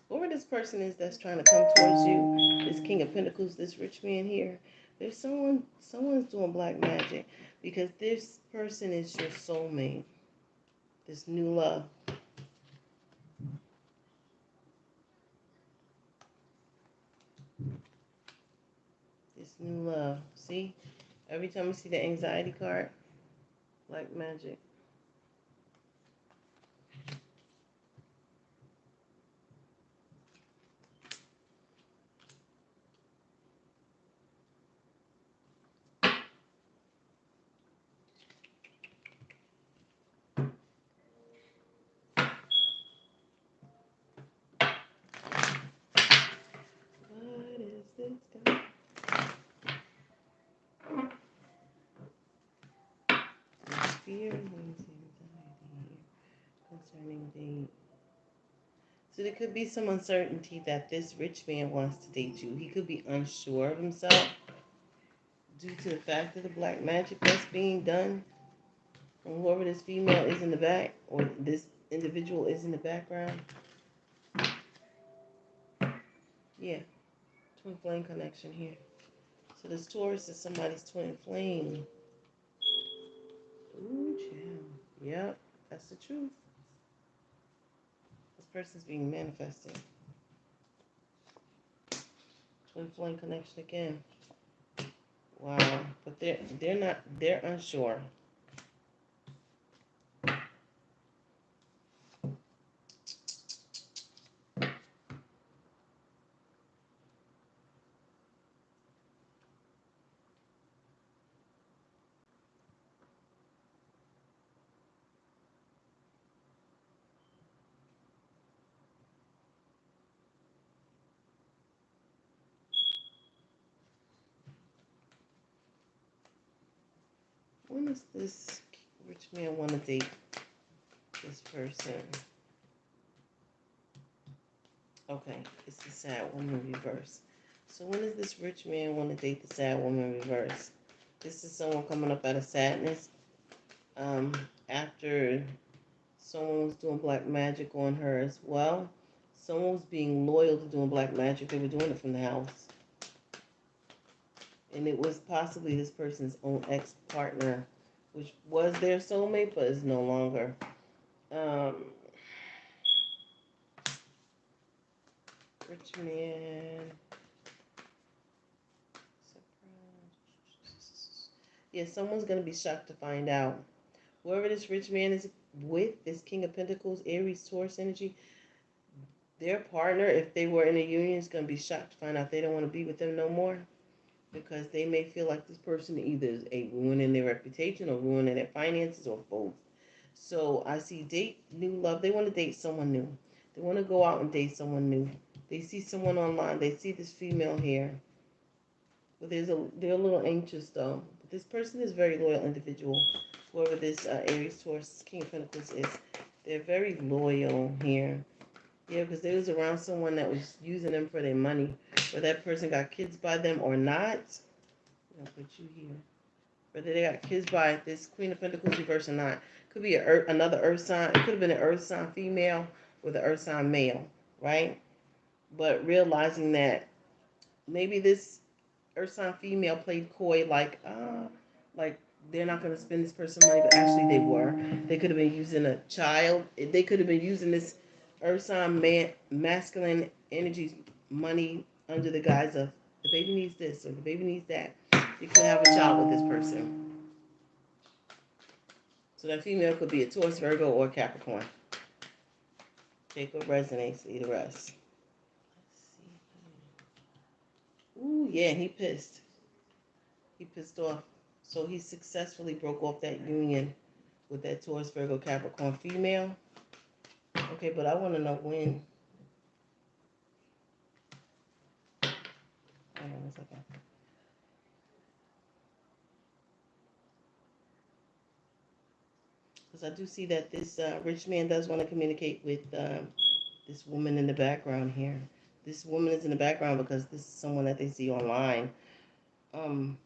Whoever this person is that's trying to come towards you, this King of Pentacles, this rich man here, there's someone's doing black magic because this person is your soulmate. This new love. This new love. See? Every time you see the anxiety card, black magic. What is this guy? Fear and anxiety concerning date. So there could be some uncertainty that this rich man wants to date you. He could be unsure of himself due to the fact of the black magic that's being done. And whoever this female is in the back, or this individual is in the background. Yeah, twin flame connection here. So this Taurus is somebody's twin flame. Ooh, child. Yep, that's the truth. This person's being manifested. Twin flame connection again. Wow, but they're not, they're unsure. When does this rich man want to date this person? Okay, it's the sad woman reverse. So when does this rich man want to date the sad woman reverse? This is someone coming up out of sadness. After someone was doing black magic on her as well. Someone was being loyal to doing black magic. They were doing it from the house. And it was possibly this person's own ex-partner, which was their soulmate, but is no longer. Rich man. Yeah, someone's going to be shocked to find out. Whoever this rich man is with, this King of Pentacles, Aries, Taurus energy, their partner, if they were in a union, is going to be shocked to find out they don't want to be with them no more. Because they may feel like this person either is ruining their reputation or ruining their finances or both. So I see date new love. They want to date someone new. They want to go out and date someone new. They see someone online. They see this female here. But they're a little anxious though. But this person is a very loyal individual. Whoever this Aries, Taurus, King of Pentacles is, they're very loyal here. Yeah, because they was around someone that was using them for their money. Whether that person got kids by them or not. I'll put you here. Whether they got kids by this Queen of Pentacles reverse or not. Could be another earth sign. It could have been an earth sign female with an earth sign male, right? But realizing that maybe this earth sign female played coy, like they're not going to spend this person money, but actually they were. They could have been using a child. They could have been using this earth sign masculine energy money under the guise of the baby needs this or the baby needs that. You could have a child with this person. So that female could be a Taurus, Virgo, or Capricorn. Take what resonates, leave the rest. Let's see. Ooh, yeah, he pissed. He pissed off. So he successfully broke off that union with that Taurus, Virgo, Capricorn female. Okay, but I want to know when. Hold on a second. Because I do see that this rich man does want to communicate with this woman in the background here. This woman is in the background because this is someone that they see online. Um,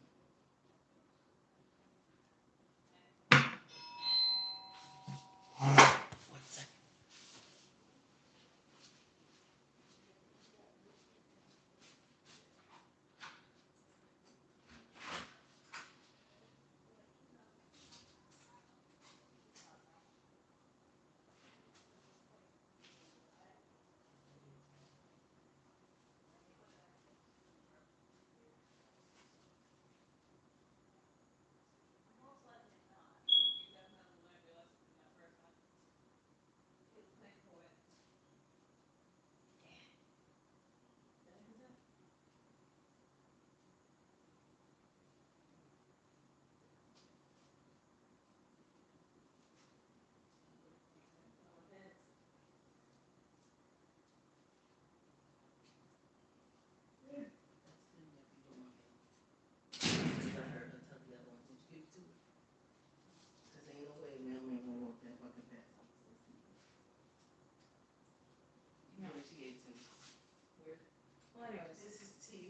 Well, anyways, this is T.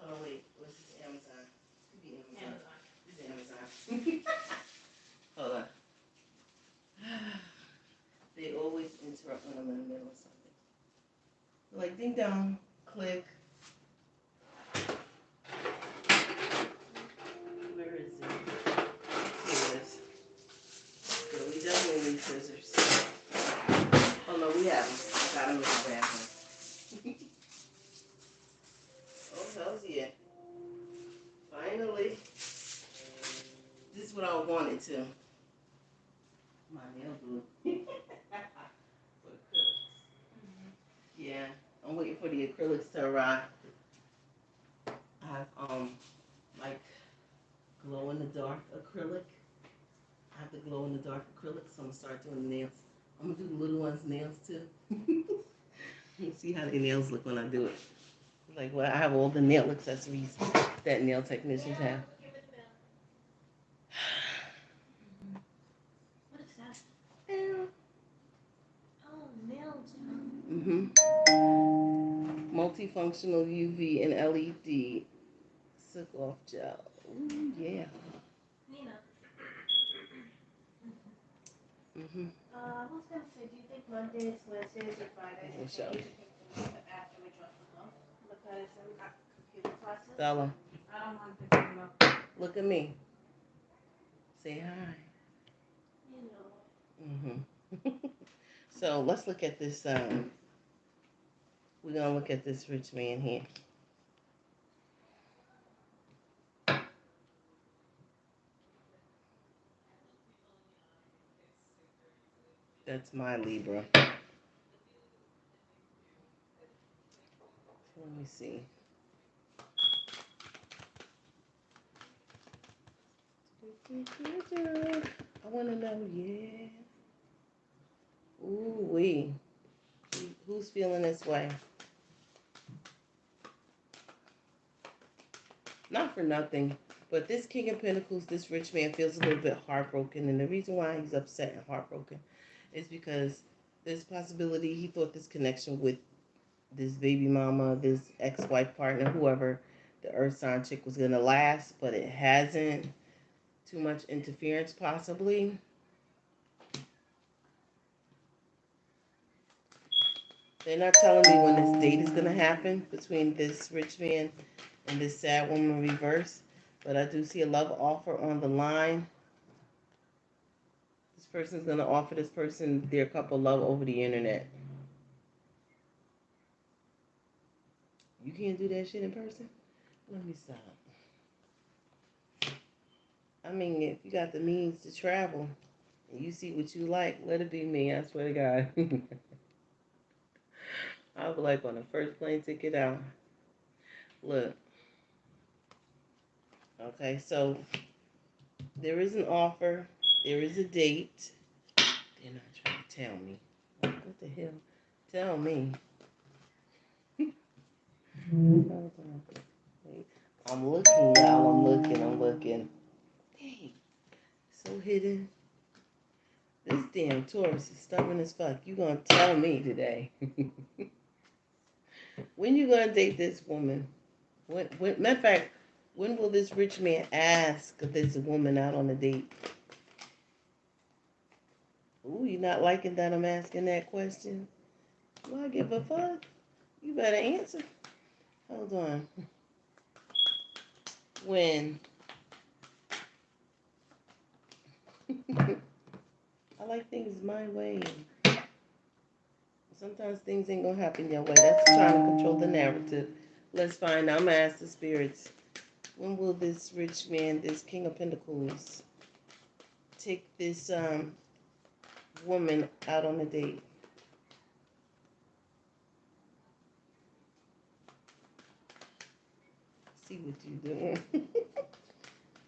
Oh wait, what's this? Amazon. Could be Amazon. This is Amazon. Hold on. They always interrupt when I'm in the middle of something. Like ding dong, click. Where is it? Here it is. So we definitely need scissors. Oh no, we have them. I got them in the bathroom. Oh hell's yeah! Finally, this is what I wanted to. My nail glue. For acrylics. Yeah, I'm waiting for the acrylics to arrive. I have like glow in the dark acrylic. I have the glow in the dark acrylic, so I'm gonna start doing the nails. I'm gonna do the little ones' nails too. See how the nails look when I do it. Like, well, I have all the nail accessories that nail technicians have. What is that? Yeah. Oh, nail gel. Multifunctional UV and LED silk off gel. Ooh, yeah. Nina. Mhm. I was gonna say, do you think Mondays, Wednesdays, or Fridays We'll is show. okay to take the notes after we drop them off? Because I'm got computer classes. Bella, I don't want to pick them up. look at me. Say hi. You know. Mhm. So let's look at this. We're gonna look at this rich man here. That's my Libra. Let me see. I want to know, yeah. Ooh, wee. Who's feeling this way? Not for nothing, but this King of Pentacles, this rich man feels a little bit heartbroken. And the reason why he's upset and heartbroken is because there's a possibility he thought this connection with this baby mama, this ex-wife partner, whoever, the earth sign chick was going to last, but it hasn't. Too much interference, possibly. They're not telling me when this date is going to happen between this rich man and this sad woman reverse, but I do see a love offer on the line. This person's going to offer this person their couple love over the internet. You can't do that shit in person? Let me stop. I mean, if you got the means to travel and you see what you like, let it be me. I swear to God. I'll be like on the first plane ticket out. Look. Okay, so there is an offer. There is a date. They're not trying to tell me. What the hell? Tell me. Hold on. Wait. I'm looking, y'all. I'm looking. Dang. So hidden. This damn Taurus is stubborn as fuck. You gonna tell me today. When you gonna date this woman? Matter of fact, when will this rich man ask this woman out on a date? Ooh, you not liking that I'm asking that question? Do I give a fuck? You better answer. Hold on. When? I like things my way. Sometimes things ain't gonna happen your way. That's trying to control the narrative. Let's find out. I'm gonna ask the spirits. When will this rich man, this King of Pentacles, take this woman out on a date? See what you doing.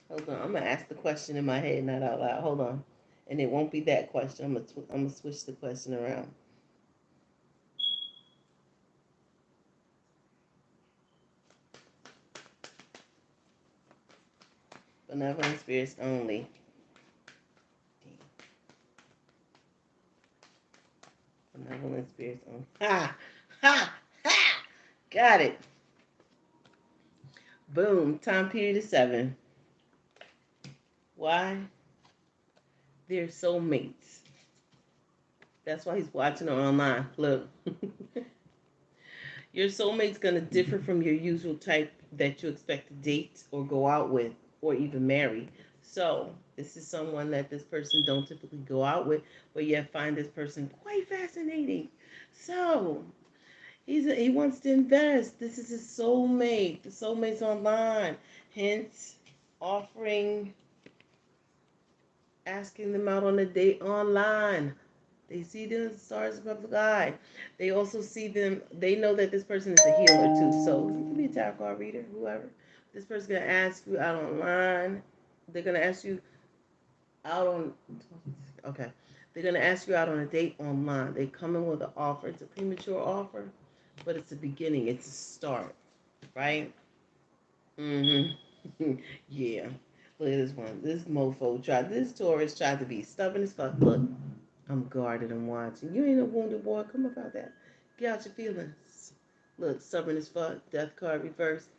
Hold on. I'm gonna ask the question in my head, not out loud. Hold on. And it won't be that question. I'm gonna switch the question around. Benevolent spirits only. Benevolent spirits only. Ha! Ha! Ha! Got it. Boom. Time period is 7. Why? They're soulmates. That's why he's watching it online. Look. Your soulmate's going to differ from your usual type that you expect to date or go out with or even marry. So, this is someone that this person don't typically go out with, but yet find this person quite fascinating. So, he wants to invest. This is his soulmate. The soulmate's online. Hence, offering, asking them out on a date online. They see the stars in the public eye. They also see them. They know that this person is a healer too. So you can be a tarot card reader, whoever. This person's gonna ask you out online. They're gonna ask you out on. Okay. They're gonna ask you out on a date online. They come in with an offer. It's a premature offer, but it's a beginning. It's a start, right? Mm-hmm. Yeah. Look at this one. This mofo tried. This Taurus tried to be stubborn as fuck. Look. I'm guarded and watching. You ain't a wounded boy. Come up out there. Get out your feelings. Look, stubborn as fuck. Death card reversed.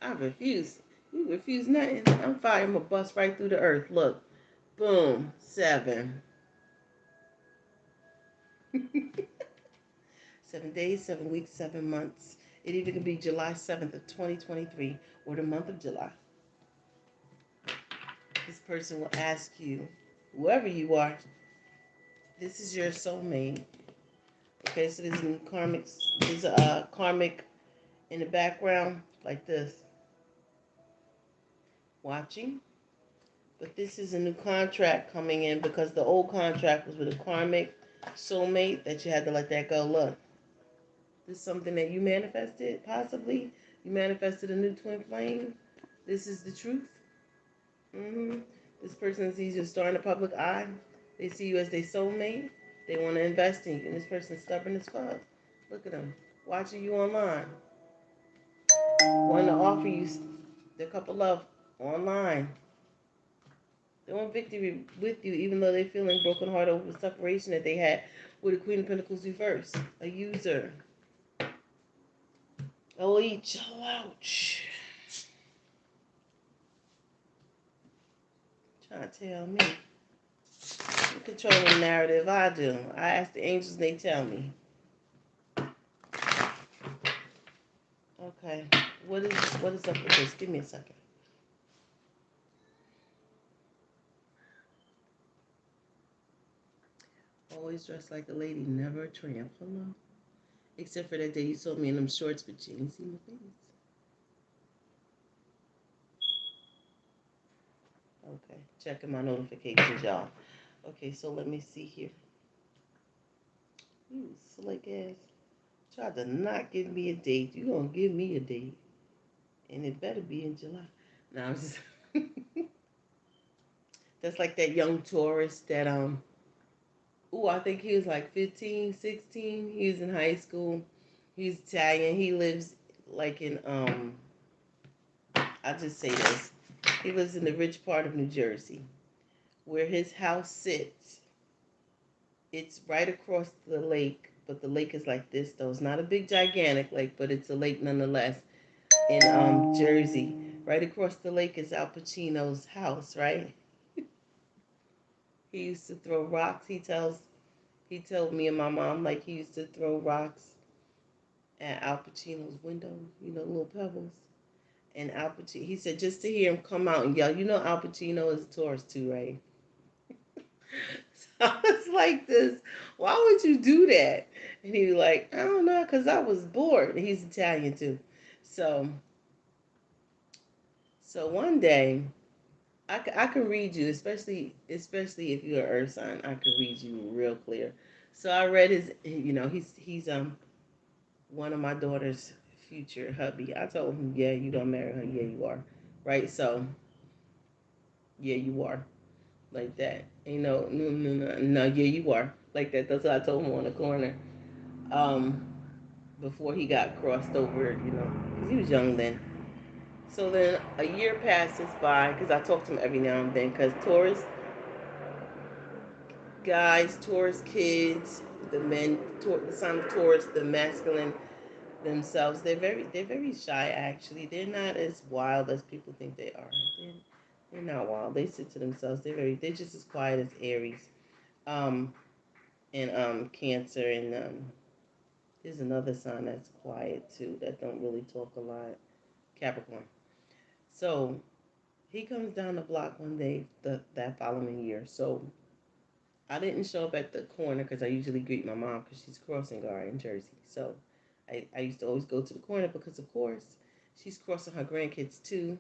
I refuse. You refuse nothing. I'm firing. I'm going to bust right through the earth. Look. Boom. 7. 7 days, 7 weeks, 7 months. It either can be July 7th of 2023 or the month of July. This person will ask you, whoever you are, this is your soulmate. Okay, so there's a karmic in the background like this, watching. But this is a new contract coming in because the old contract was with a karmic soulmate that you had to let that go. Look, this is something that you manifested, possibly. You manifested a new twin flame. This is the truth. hmm This person sees your star in the public eye. They see you as their soulmate. They want to invest in you. And this person's stubborn as fuck. Look at them. Watching you online. Want to offer you their cup of love online. They want victory with you, even though they're feeling broken heart over the separation that they had with the Queen of Pentacles reversed. A user. Oh, chill out. Trying to tell me. You control the narrative. I do. I ask the angels, they tell me. Okay. What is up with this? Give me a second. Always dressed like a lady, never a tramp. Hello. Except for that day you saw me in them shorts, but you didn't see my face. Okay. Checking my notifications, y'all. Okay, so let me see here. You slick ass. Tried to not give me a date. You gonna give me a date. And it better be in July. No, I'm just That's like that young tourist that ooh, I think he was like 15, 16. He was in high school. He's Italian. He lives like in I'll just say this. He lives in the rich part of New Jersey. Where his house sits, it's right across the lake, but the lake is like this though. It's not a big gigantic lake, but it's a lake nonetheless in Jersey. Right across the lake is Al Pacino's house, right? He used to throw rocks. He told me and my mom like he used to throw rocks at Al Pacino's window, little pebbles. And Al Pacino, he said just to hear him come out and yell, Al Pacino is a tourist too, right? So I was like this, why would you do that? And he was like, I don't know, because I was bored. He's Italian too. So so one day, I can read you, especially if you're an earth sign, I can read you real clear. So I read he's one of my daughter's future hubby. I told him, yeah, you gonna marry her. Yeah, you are. Right? So, yeah, you are. Like that. No, yeah, you are. Like that. That's what I told him on the corner. Um, Before he got crossed over, because he was young then. So then a year passes by, because I talk to him every now and then, because Taurus guys, Taurus kids, the men, the sign of Taurus, the masculine themselves, they're very shy actually. They're not as wild as people think they are. They're, they're not wild. They sit to themselves. They're just as quiet as Aries. Um and Cancer, and there's another sign that's quiet too that don't really talk a lot. Capricorn. So he comes down the block one day that following year. So I didn't show up at the corner because I usually greet my mom because she's crossing guard in Jersey. So I used to always go to the corner because, of course, she's crossing her grandkids too.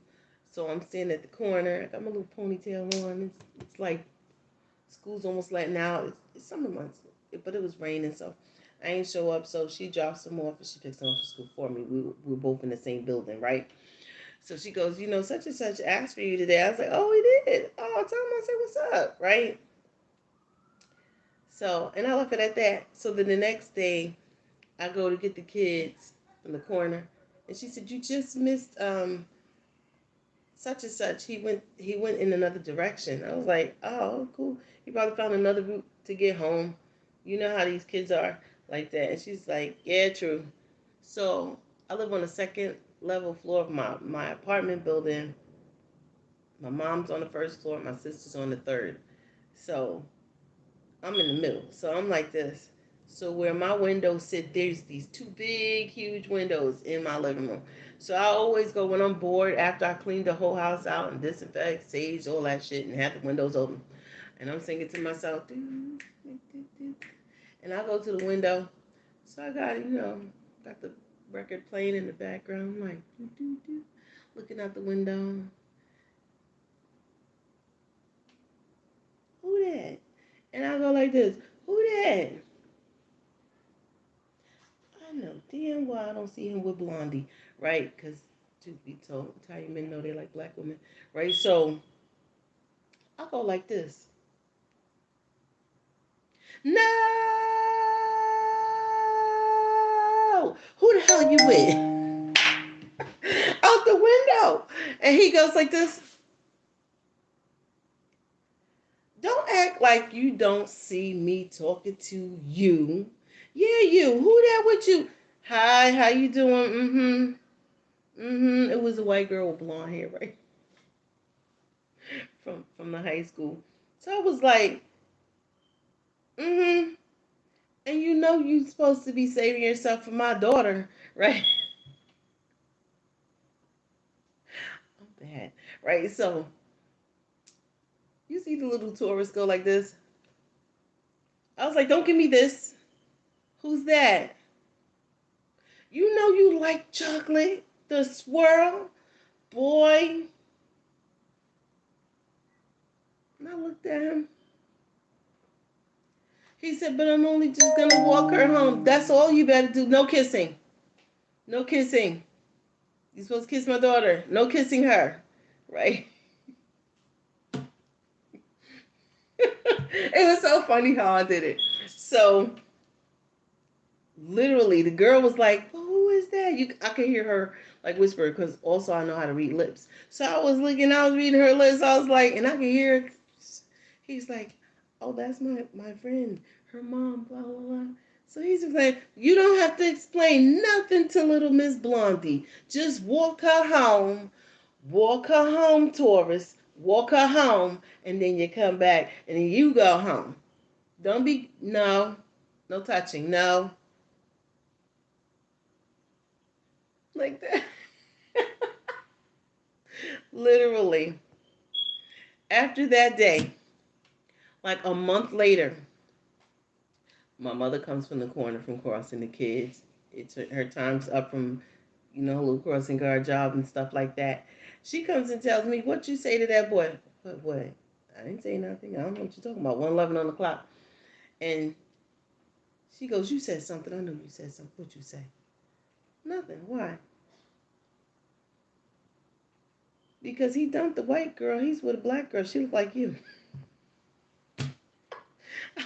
So I'm standing at the corner. I got my little ponytail on. It's like school's almost letting out. It's summer months, but it was raining, so I ain't show up. So she drops them off and she picks them up for school for me. We were both in the same building, right? So she goes, such and such asked for you today. I was like, oh, he did. Oh, tell him I said, what's up, right? So, and I left it at that. So then the next day, I go to get the kids from the corner, and she said, "You just missed such and such. He went in another direction." I was like, "Oh, cool. He probably found another route to get home. You know how these kids are like that." And she's like, "Yeah, true." So I live on the second level floor of my apartment building. My mom's on the first floor. My sister's on the third. So I'm in the middle. So I'm like this. So where my windows sit, there's these two big, huge windows in my living room. So I always go when I'm bored after I clean the whole house out and disinfect, sage, all that shit, and have the windows open. And I'm singing to myself, doo, doo, doo, doo. And I go to the window. So I got the record playing in the background. I'm like, doo, doo, doo, looking out the window. Who that? And I go like this, who that? I know damn well I don't see him with Blondie, right? Because truth be told, Italian men know they like black women, right? So I go like this. No, who the hell you with? Out the window, and he goes like this. Don't act like you don't see me talking to you. Yeah, you. Who that with you? Hi, how you doing? It was a white girl with blonde hair, right? From the high school. So I was like, mm-hmm. And you're supposed to be saving yourself for my daughter, right? I'm bad, right? So you see the little tourists go like this. I was like, don't give me this. Who's that? You know you like chocolate, the swirl, boy. And I looked at him. He said, but I'm only just gonna walk her home. That's all you better do. No kissing. No kissing. You're supposed to kiss my daughter. No kissing her. Right? It was so funny how I did it. So literally, the girl was like, well, "Who is that?" I could hear her like whisper because also I know how to read lips. So I was reading her lips. I was like, and I could hear. He's like, "Oh, that's my friend, her mom, blah blah blah." So he's like, "You don't have to explain nothing to little Miss Blondie. Just walk her home, Taurus. Walk her home, and then you come back, and then you go home. Don't be no touching, no like that." Literally, after that day, like a month later, my mother comes from the corner from crossing the kids. It's her time's up from, her little crossing guard job and stuff like that. She comes and tells me, "What you say to that boy?" What? I didn't say nothing. I don't know what you're talking about. 1:11 on the clock. And she goes, "You said something. I know you said something. What you say?" "Nothing. Why?" "Because he dumped the white girl. He's with a black girl. She looked like you."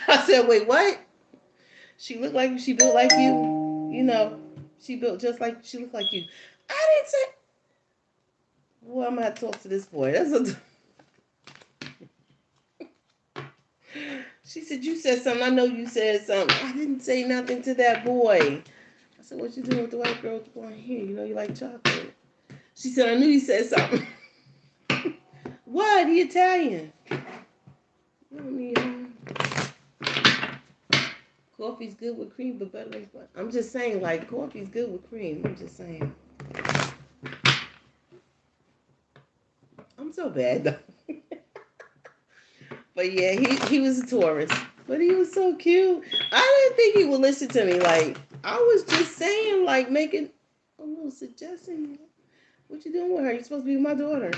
I said, "Wait, what?" "She looked like you. She built like you. She built just like she looked like you." I didn't say. Well, I'm gonna have to talk to this boy. She said, "You said something. I know you said something." "I didn't say nothing to that boy." I said, "What you doing with the white girl with the blonde hair? You know you like chocolate." She said, "I knew you said something." "What? He Italian." You don't need coffee's good with cream, but better with butter. I'm just saying, like, coffee's good with cream. I'm just saying. I'm so bad though. But yeah, he was a Taurus. But he was so cute. I didn't think he would listen to me. Like, I was just saying, like, making a little suggestion. "What you doing with her? You supposed to be with my daughter."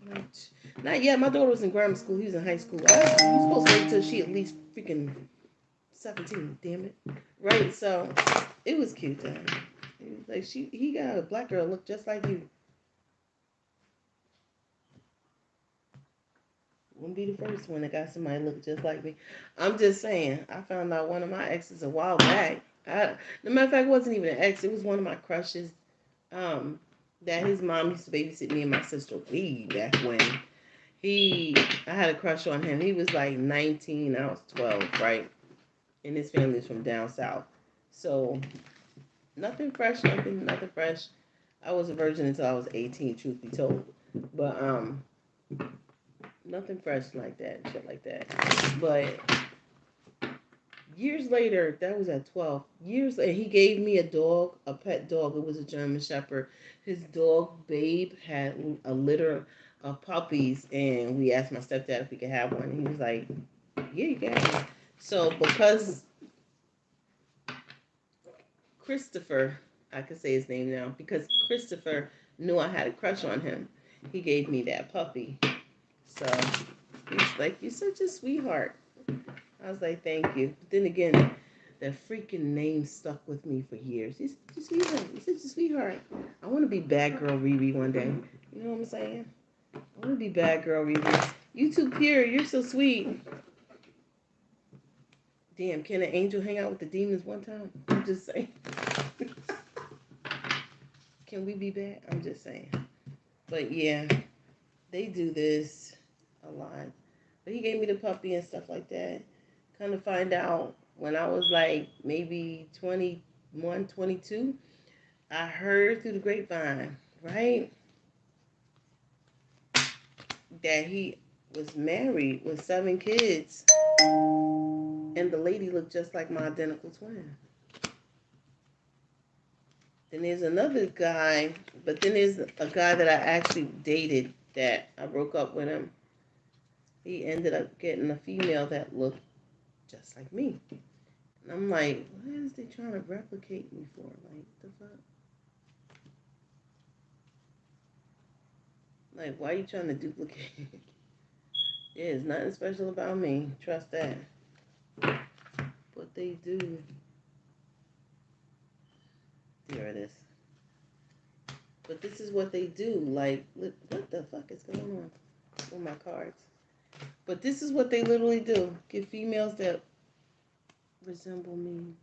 Like, not yet. My daughter was in grammar school. He was in high school. You supposed to wait until she at least freaking 17. Damn it. Right. So it was cute though. It was like he got a black girl look just like you. Wouldn't be the first one that got somebody look just like me. I'm just saying. I found out one of my exes a while back. No matter of fact, it wasn't even an ex. It was one of my crushes. Um, that his mom used to babysit me and my sister way back when. I had a crush on him. He was like 19. I was 12, right? And his family was from down south. So nothing fresh, nothing fresh. I was a virgin until I was 18, truth be told. But nothing fresh like that, shit like that. But years later, that was at 12. Years later, he gave me a dog, a pet dog. It was a German Shepherd. His dog, Babe, had a litter of puppies, and we asked my stepdad if we could have one. And he was like, "Yeah, you can have one." So, because Christopher, I can say his name now, because Christopher knew I had a crush on him, he gave me that puppy. So, he's like, "You're such a sweetheart." I was like, "Thank you." But then again, that freaking name stuck with me for years. He's such a sweetheart. He's such a sweetheart. I want to be bad girl Riri one day. You know what I'm saying? I want to be bad girl Riri. "You too pure. You're so sweet." Damn, can an angel hang out with the demons one time? I'm just saying. Can we be bad? I'm just saying. But yeah, they do this a lot. But he gave me the puppy and stuff like that. Kind of find out when I was like maybe 21, 22, I heard through the grapevine, right, that he was married with 7 kids, and the lady looked just like my identical twin. Then there's another guy, but then there's a guy that I actually dated that I broke up with him. He ended up getting a female that looked just like me. And I'm like, what is they trying to replicate me for? Like, the fuck? Like, why are you trying to duplicate? There's nothing special about me. Trust that. What they do. There it is. But this is what they do. Like, what the fuck is going on with my cards? But this is what they literally do. Get females that resemble me.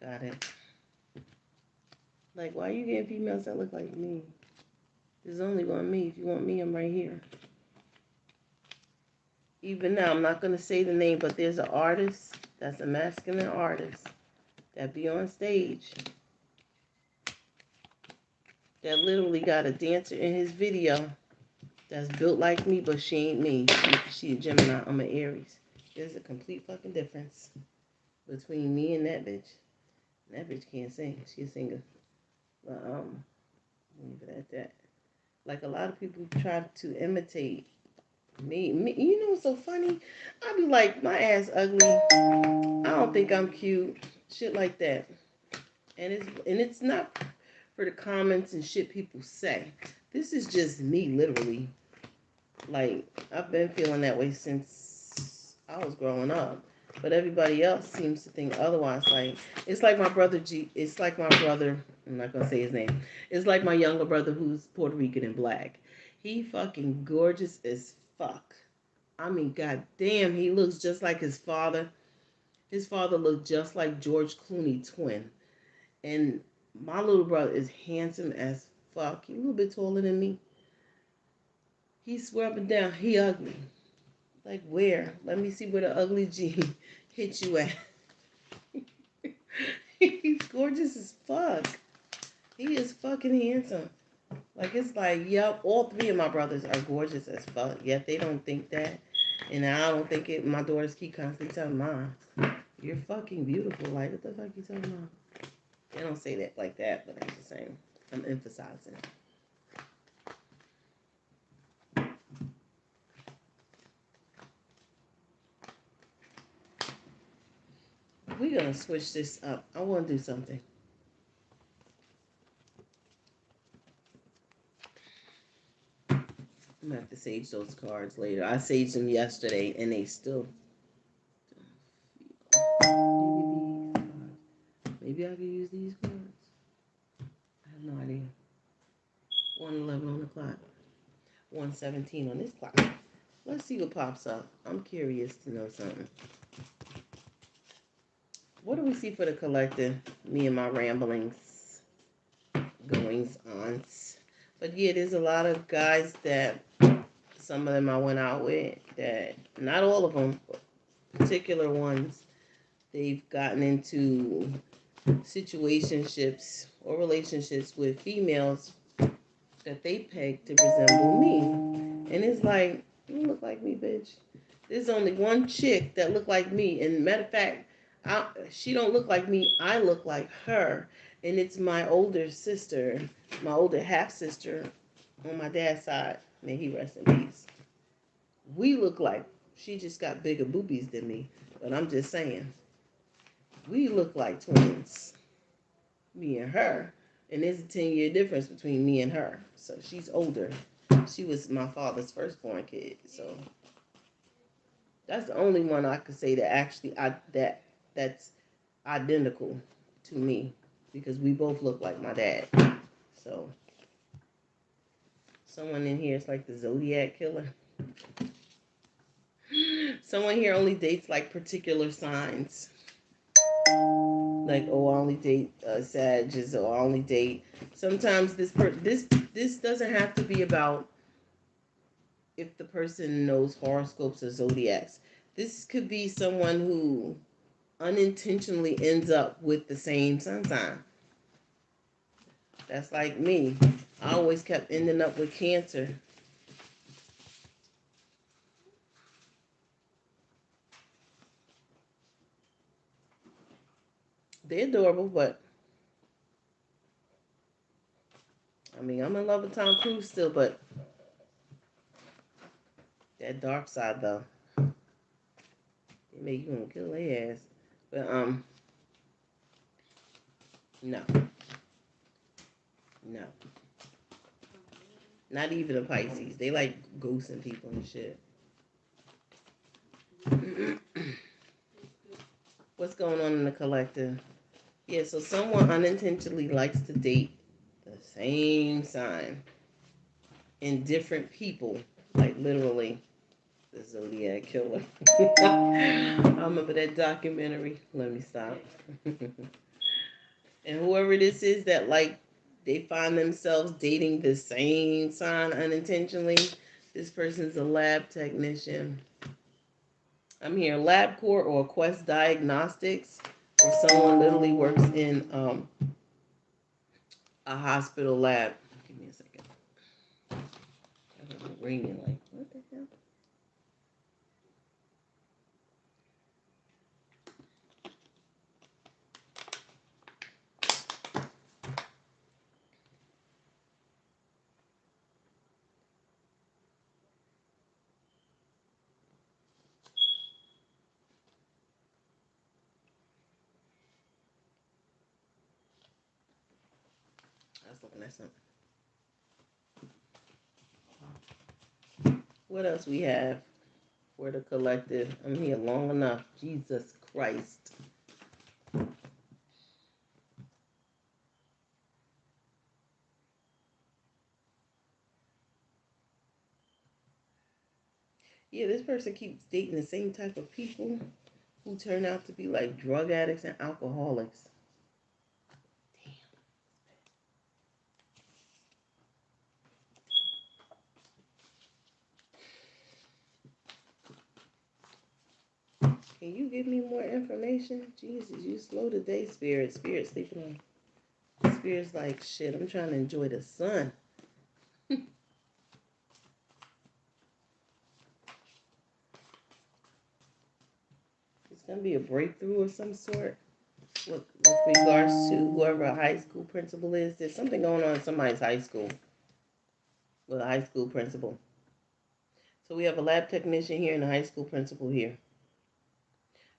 Got it. Like, why are you getting females that look like me? There's only one me. If you want me, I'm right here. Even now, I'm not going to say the name, but there's an artist that's a masculine artist that be on stage that literally got a dancer in his video that's built like me, but she ain't me. She a Gemini. I'm an Aries. There's a complete fucking difference between me and that bitch. And that bitch can't sing. She a singer. But leave it at that. Like a lot of people try to imitate me. You know what's so funny? I be like, my ass ugly. I don't think I'm cute. Shit like that. And it's not for the comments and shit people say. This is just me, literally. Like, I've been feeling that way since I was growing up. But everybody else seems to think otherwise. Like, it's like my brother It's like my brother. I'm not gonna say his name. It's like my younger brother who's Puerto Rican and black. He fucking gorgeous as fuck. I mean, goddamn, he looks just like his father. His father looked just like George Clooney twin. And my little brother is handsome as fuck. He's a little bit taller than me. He swear up and down, he ugly. Like where? Let me see where the ugly gene hit you at. He's gorgeous as fuck. He is fucking handsome. Like it's like, yep, all three of my brothers are gorgeous as fuck. Yet they don't think that. And I don't think it. My daughters keep constantly telling mom, you're fucking beautiful. Like, what the fuck you talking about? They don't say that like that, but I'm just saying. I'm emphasizing. We're gonna switch this up. I want to do something. I'm gonna have to sage those cards later. I saged them yesterday, and they still. Maybe I could use these cards. I have no idea. 1:11 on the clock. 1:17 on this clock. Let's see what pops up. I'm curious to know something. What do we see for the collective? Me and my ramblings, goings on. But yeah, there's a lot of guys that some of them I went out with that, not all of them, but particular ones, they've gotten into situationships or relationships with females that they peg to resemble me. And it's like, you look like me, bitch. There's only one chick that look like me. And matter of fact, she don't look like me. I look like her. And it's my older sister, my older half sister on my dad's side. May he rest in peace. We look like, she just got bigger boobies than me. But I'm just saying, we look like twins. Me and her. And there's a 10-year difference between me and her. So she's older. She was my father's firstborn kid. So that's the only one I could say that actually that's identical to me, because we both look like my dad. So someone in here is like the Zodiac killer. Someone here only dates like particular signs. Like, oh, I only date Sagittarius, or I only date. Sometimes this doesn't have to be about if the person knows horoscopes or zodiacs. This could be someone who unintentionally ends up with the same sun sign. That's like me. I always kept ending up with Cancer. They're adorable, but I mean, I'm in love with Tom Cruise still, but that dark side though, they make you want to kill their ass. But no, no, not even a Pisces. They like ghosting people and shit. What's going on in the collective? Yeah, so someone unintentionally likes to date the same sign in different people, like literally. The Zodiac Killer. I remember that documentary. Let me stop. And whoever this is that like they find themselves dating the same sign unintentionally, this person's a lab technician. I'm here, LabCorp or Quest Diagnostics, or someone literally works in a hospital lab. Give me a second. I'm ringing like, what the hell? I was looking at something. What else we have for the collective? I'm here long enough. Jesus Christ. Yeah, this person keeps dating the same type of people who turn out to be like drug addicts and alcoholics. Can you give me more information? Jesus, you slow the day, Spirit. Spirit sleeping on. Spirit's like, shit, I'm trying to enjoy the sun. It's going to be a breakthrough of some sort with regards to whoever a high school principal is. There's something going on in somebody's high school with a high school principal. So we have a lab technician here and a high school principal here.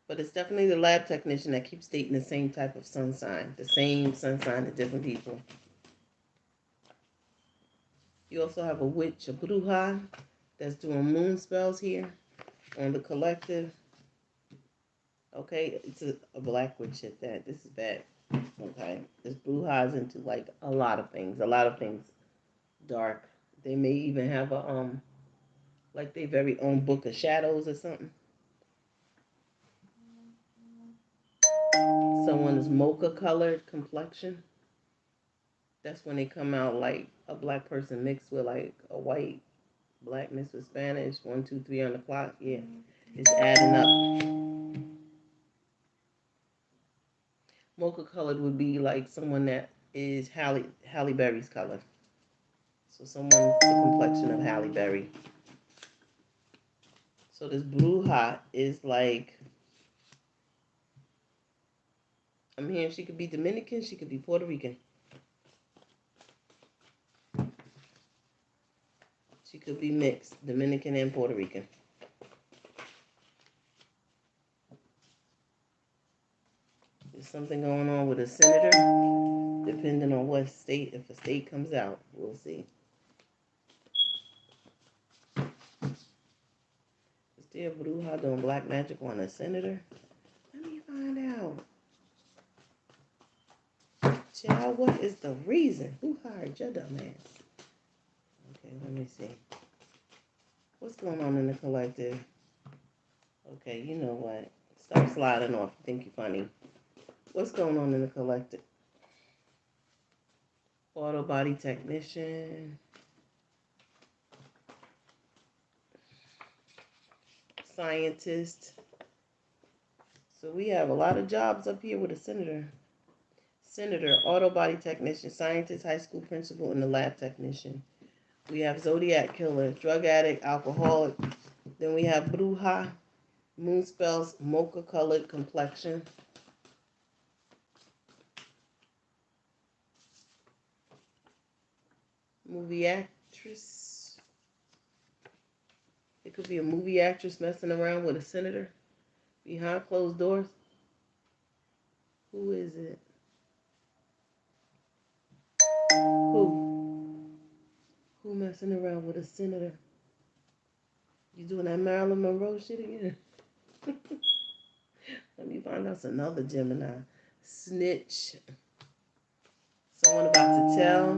But it's definitely the lab technician that keeps dating the same type of sun sign, the same sun sign to different people. You also have a witch, a bruja, that's doing moon spells here on the collective. Okay, it's a black witch at that. This is bad. Okay, this bruja's into like a lot of things. A lot of things dark. They may even have a like their very own book of shadows or something. Someone's mocha colored complexion. That's when they come out like a black person mixed with like a white black mixed with Spanish. 1, 2, 3 on the clock. Yeah, it's adding up. Mocha colored would be like someone that is Halle Berry's color. So someone's the complexion of Halle Berry. So this bruja is like, I'm hearing she could be Dominican, she could be Puerto Rican. She could be mixed, Dominican and Puerto Rican. There's something going on with a senator, depending on what state. If a state comes out, we'll see. Is there a bruja doing black magic on a senator? Let me find out. Child, what is the reason? Who hired your dumb ass? Okay, let me see. What's going on in the collective? Okay, you know what? Stop sliding off. You think you're funny. What's going on in the collective? Auto body technician. Scientist. So we have a lot of jobs up here with a senator. Senator, auto body technician, scientist, high school principal, and the lab technician. We have Zodiac killer, drug addict, alcoholic. Then we have bruja, moon spells, mocha colored complexion. Movie actress. It could be a movie actress messing around with a senator behind closed doors. Who is it? Who? Who messing around with a senator? You doing that Marilyn Monroe shit again? Let me find out. It's another Gemini. Snitch. Someone about to tell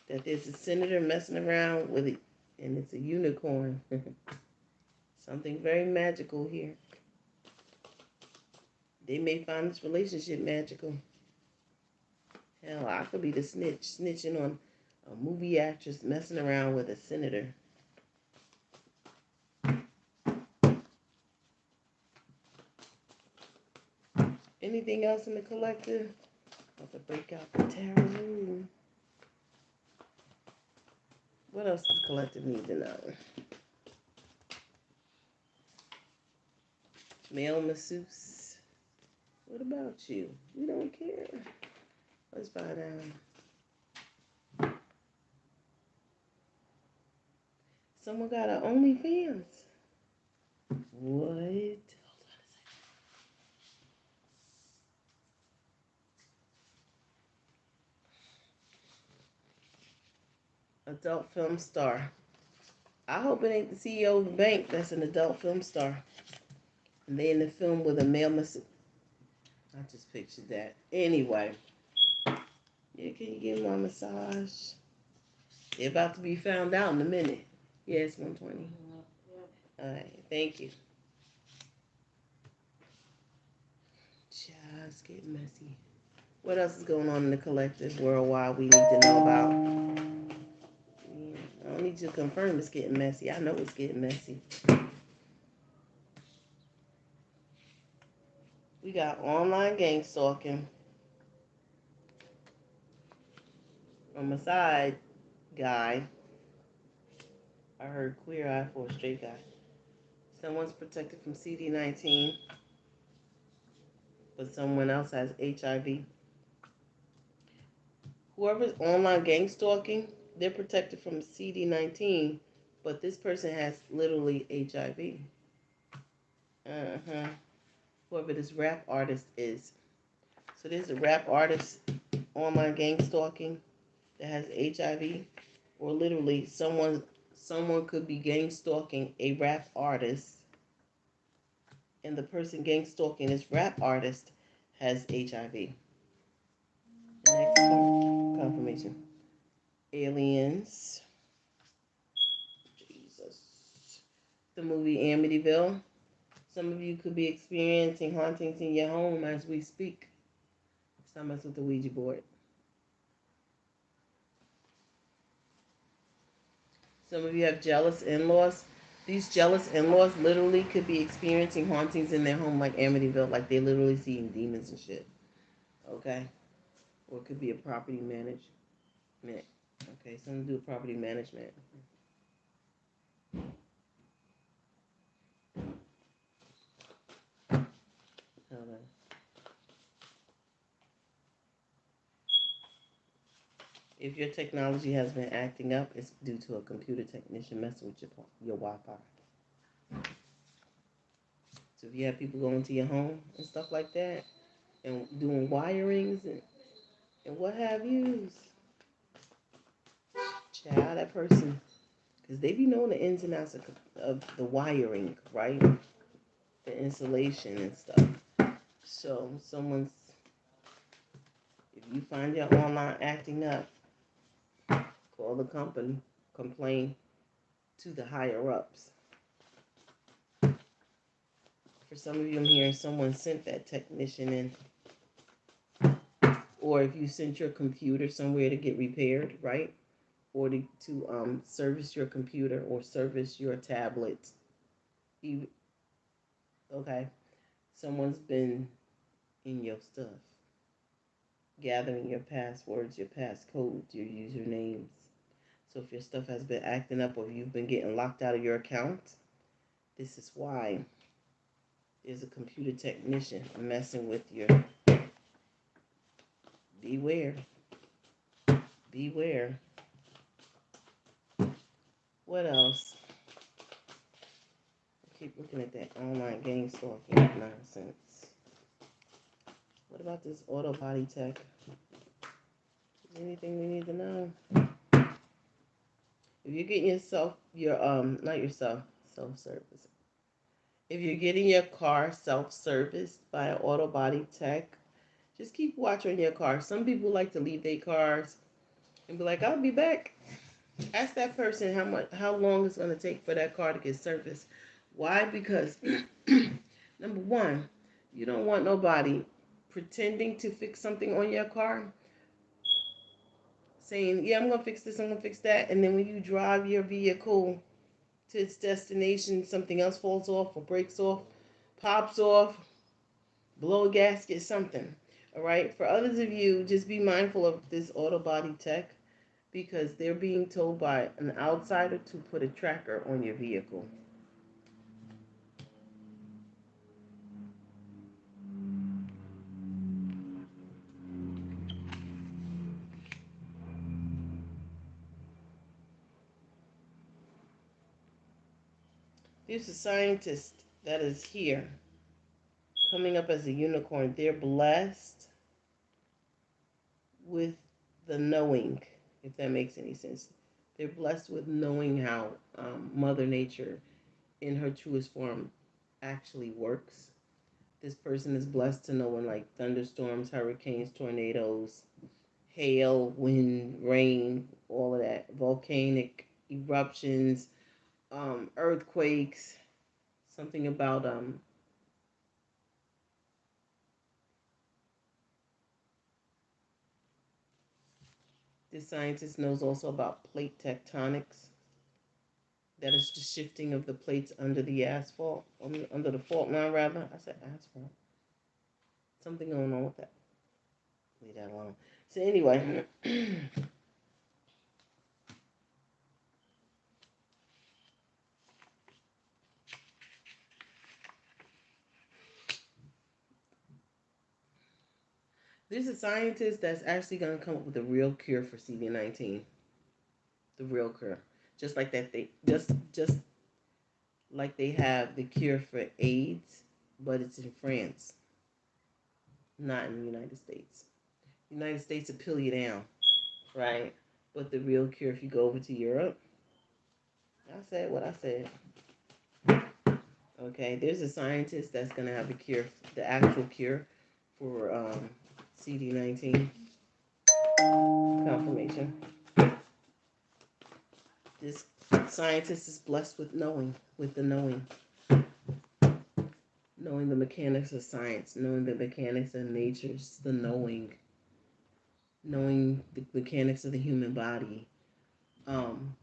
that there's a senator messing around with it, and it's a unicorn. Something very magical here. They may find this relationship magical. Hell, I could be the snitch, snitching on a movie actress messing around with a senator. Anything else in the collective? About to break out the tarot. What else does the collective need to know? Male masseuse. What about you? We don't care. Let's find out. Someone got an OnlyFans. What? Adult film star. I hope it ain't the CEO of the bank that's an adult film star. And they in the film with a male masseuse. I just pictured that. Anyway. Yeah, can you give me a massage? They're about to be found out in a minute. Yeah, it's 120. Alright, thank you. Just getting messy. What else is going on in the collective worldwide we need to know about? Yeah, I don't need you to confirm it's getting messy. I know it's getting messy. We got online gang stalking from a side guy. I heard queer eye for a straight guy. Someone's protected from CD19, but someone else has HIV. Whoever's online gang stalking, they're protected from CD19, but this person has literally HIV. Whoever this rap artist is. So there's a rap artist online gang stalking that has HIV, or literally someone could be gang stalking a rap artist, and the person gang stalking this rap artist has HIV. Next confirmation. Aliens. Jesus. The movie Amityville. Some of you could be experiencing hauntings in your home as we speak. Some mess with the Ouija board. Some of you have jealous in-laws. These jealous in-laws literally could be experiencing hauntings in their home like Amityville, like they literally seeing demons and shit. Okay? Or it could be a property management. Okay, something to do with property management. Hold on. If your technology has been acting up, it's due to a computer technician messing with your Wi-Fi. So if you have people going to your home and stuff like that, and doing wirings and what have yous, child, that person, because they be knowing the ins and outs of the wiring, right? The insulation and stuff. So if you find your online acting up, call the company, complain to the higher ups. For some of you, I'm hearing someone sent that technician in, or if you sent your computer somewhere to get repaired, right? Or to service your computer or service your tablet. Okay, someone's been in your stuff, gathering your passwords, your passcodes, your usernames. So if your stuff has been acting up or if you've been getting locked out of your account, this is why. There's a computer technician messing with your. Beware. Beware. What else? I keep looking at that online gang stalking nonsense. What about this auto body tech? Anything we need to know? If you're getting not yourself, self-service. If you're getting your car self-serviced by an auto body tech, just keep watch on your car. Some people like to leave their cars and be like, I'll be back. Ask that person how long it's going to take for that car to get serviced. Why? Because number one, you don't want nobody pretending to fix something on your car, saying, "Yeah, I'm gonna fix this, I'm gonna fix that," and then when you drive your vehicle to its destination, something else falls off or breaks off, pops off, blow a gasket, something. All right. For others of you, just be mindful of this auto body tech because they're being told by an outsider to put a tracker on your vehicle. There's a scientist that is here coming up as a unicorn. They're blessed with the knowing, if that makes any sense. They're blessed with knowing how Mother Nature, in her truest form, actually works. This person is blessed to know when, like, thunderstorms, hurricanes, tornadoes, hail, wind, rain, all of that, volcanic eruptions, earthquakes, something about this scientist knows also about plate tectonics. That is the shifting of the plates under the asphalt, under the fault line, rather. I said asphalt. Something going on with that. Leave that alone. So anyway, there's a scientist that's actually going to come up with a real cure for CD-19. The real cure, just like that. Just like they have the cure for AIDS, but it's in France, not in the United States. United States will pill you down, right? But the real cure, if you go over to Europe, I said what I said. Okay, there's a scientist that's gonna have a cure, the actual cure for CD-19. Confirmation. This scientist is blessed with knowing, with the knowing the mechanics of science, knowing the mechanics of nature's, the knowing the mechanics of the human body. Um,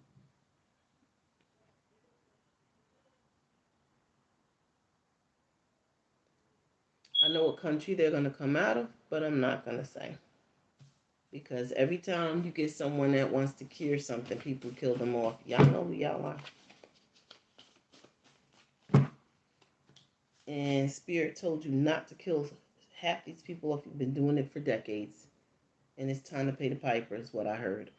I know what country they're gonna come out of, but I'm not gonna say. Because every time you get someone that wants to cure something, people kill them off. Y'all know who y'all are. And Spirit told you not to kill half these people off. You've been doing it for decades. And it's time to pay the piper, is what I heard.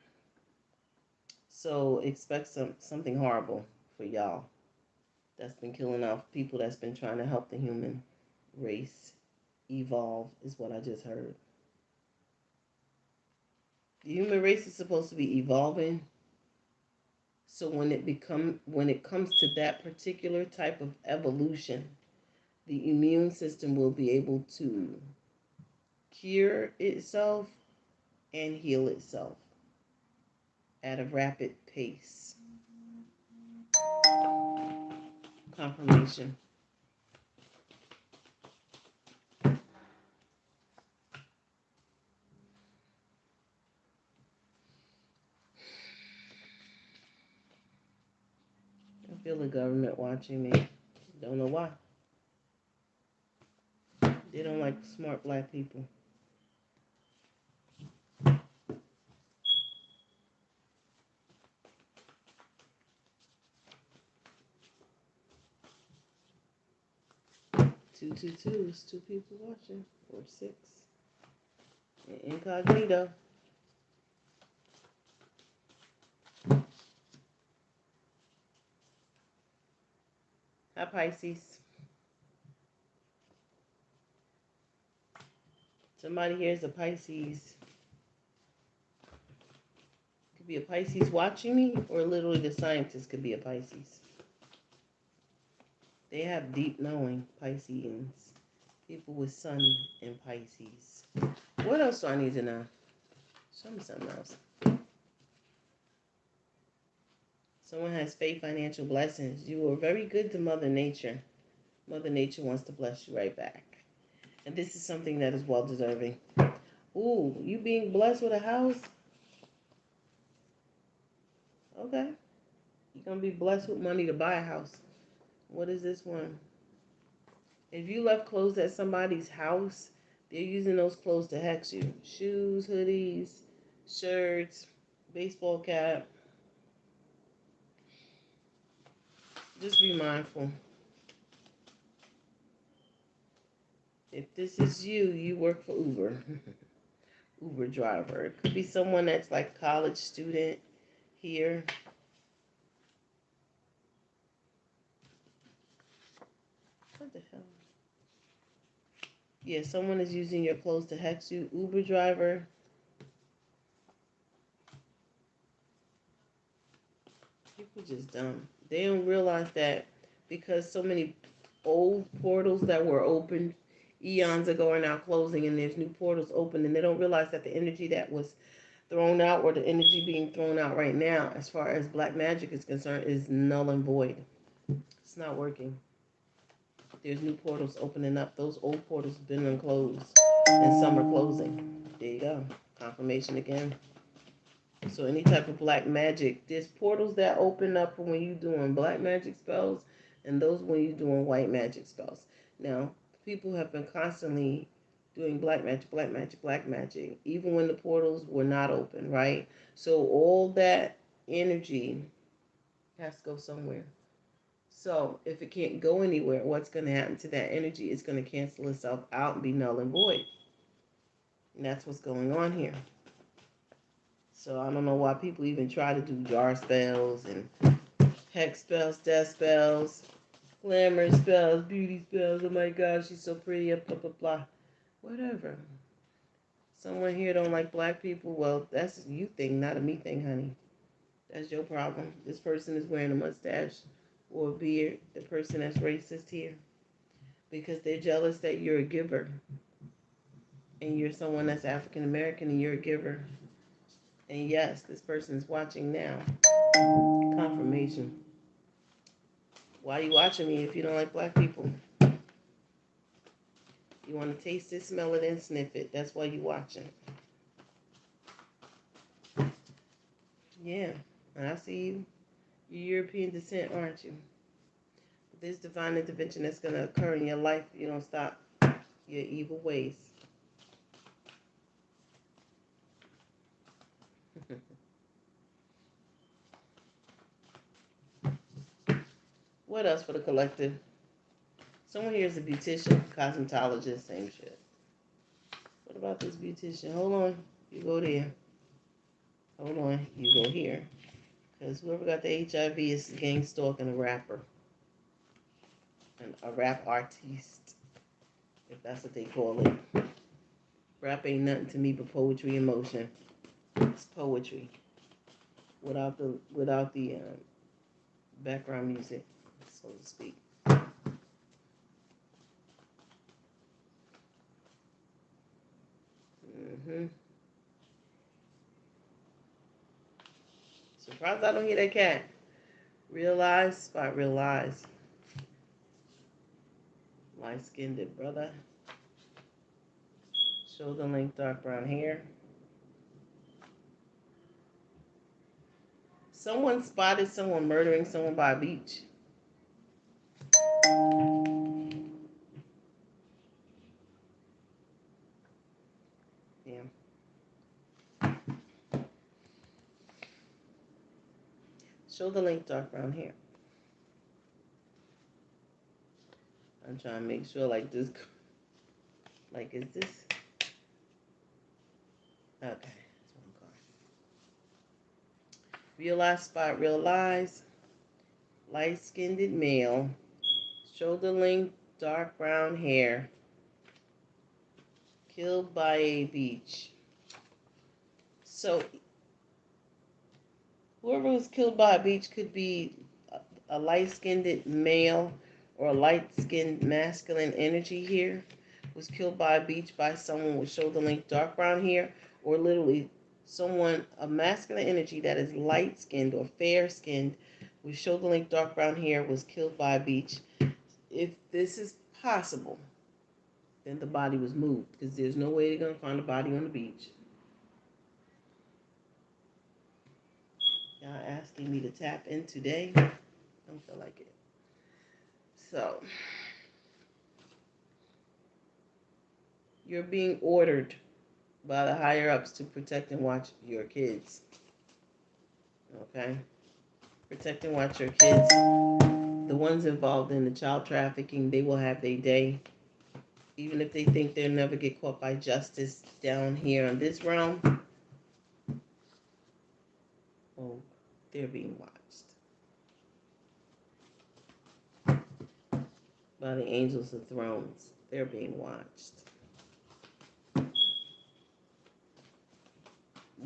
So expect something horrible for y'all that's been killing off people that's been trying to help the human race evolve, is what I just heard. The human race is supposed to be evolving. So when it comes to that particular type of evolution, the immune system will be able to cure itself and heal itself at a rapid pace. Confirmation. I feel the government watching me. Don't know why. They don't like smart black people. Two is two people watching. Or six. Incognito. Hi, Pisces. Somebody here is a Pisces. Could be a Pisces watching me, or literally the scientist could be a Pisces. They have deep knowing, Pisceans. People with sun in Pisces. What else do I need to know? Show me something else. Someone has faith, financial blessings. You are very good to Mother Nature. Mother Nature wants to bless you right back. And this is something that is well deserving. Ooh, you being blessed with a house? Okay. You're going to be blessed with money to buy a house. What is this one? If you left clothes at somebody's house, they're using those clothes to hex you. Shoes, hoodies, shirts, baseball cap. Just be mindful. If this is you, you work for Uber. Uber driver. It could be someone that's like college student here. What the hell? Yeah, someone is using your clothes to hex you. Uber driver. People just dumb. They don't realize that because so many old portals that were opened eons ago are now closing and there's new portals open, and they don't realize that the energy that was thrown out or the energy being thrown out right now as far as black magic is concerned is null and void. It's not working. There's new portals opening up. Those old portals have been closed and some are closing. There you go. Confirmation again. So any type of black magic, there's portals that open up for when you're doing black magic spells and those when you're doing white magic spells. Now, people have been constantly doing black magic, black magic, black magic, even when the portals were not open, right? So all that energy has to go somewhere. So if it can't go anywhere, what's going to happen to that energy? It's going to cancel itself out and be null and void. And that's what's going on here. So I don't know why people even try to do jar spells and hex spells, death spells, glamour spells, beauty spells. Oh my gosh, she's so pretty, blah, blah, blah. Whatever. Someone here don't like black people. Well, that's a you thing, not a me thing, honey. That's your problem. This person is wearing a mustache or a beard. The person that's racist here. Because they're jealous that you're a giver. And you're someone that's African American and you're a giver. And yes, this person is watching now. Confirmation. Why are you watching me if you don't like black people? You want to taste it, smell it, and sniff it. That's why you watching. Yeah, and I see you. You're European descent, aren't you? But there's divine intervention that's going to occur in your life if you don't stop your evil ways. What else for the collective? Someone here is a beautician, cosmetologist, same shit. What about this beautician? Hold on. You go there. Hold on. You go here. Because whoever got the HIV is gang stalking a rapper. And a rap artiste, if that's what they call it. Rap ain't nothing to me but poetry and motion. It's poetry without the background music, so to speak. hmm Surprised I don't hear that cat. Realize, spot realize. Light skinned brother. Shoulder length, dark brown hair. Someone spotted someone murdering someone by a beach. Yeah. Shoulder length, dark brown hair. I'm trying to make sure, like this. Like, is this? Okay. That's what I'm calling. Realize, spot realize. Light skinned male. Shoulder length, dark brown hair. Killed by a beach. So, whoever was killed by a beach could be a light-skinned male or a light-skinned masculine energy here. Was killed by a beach by someone with shoulder-length dark brown hair, or literally Someone, a masculine energy that is light skinned or fair skinned with shoulder length dark brown hair was killed by a beach. If this is possible, then the body was moved because there's no way they're going to find a body on the beach. Y'all asking me to tap in today? Don't feel like it. So, you're being ordered by the higher ups to protect and watch your kids. Okay? Protect and watch your kids. The ones involved in the child trafficking, they will have their day. Even if they think they'll never get caught by justice down here in this realm, oh, they're being watched by the angels of thrones. They're being watched.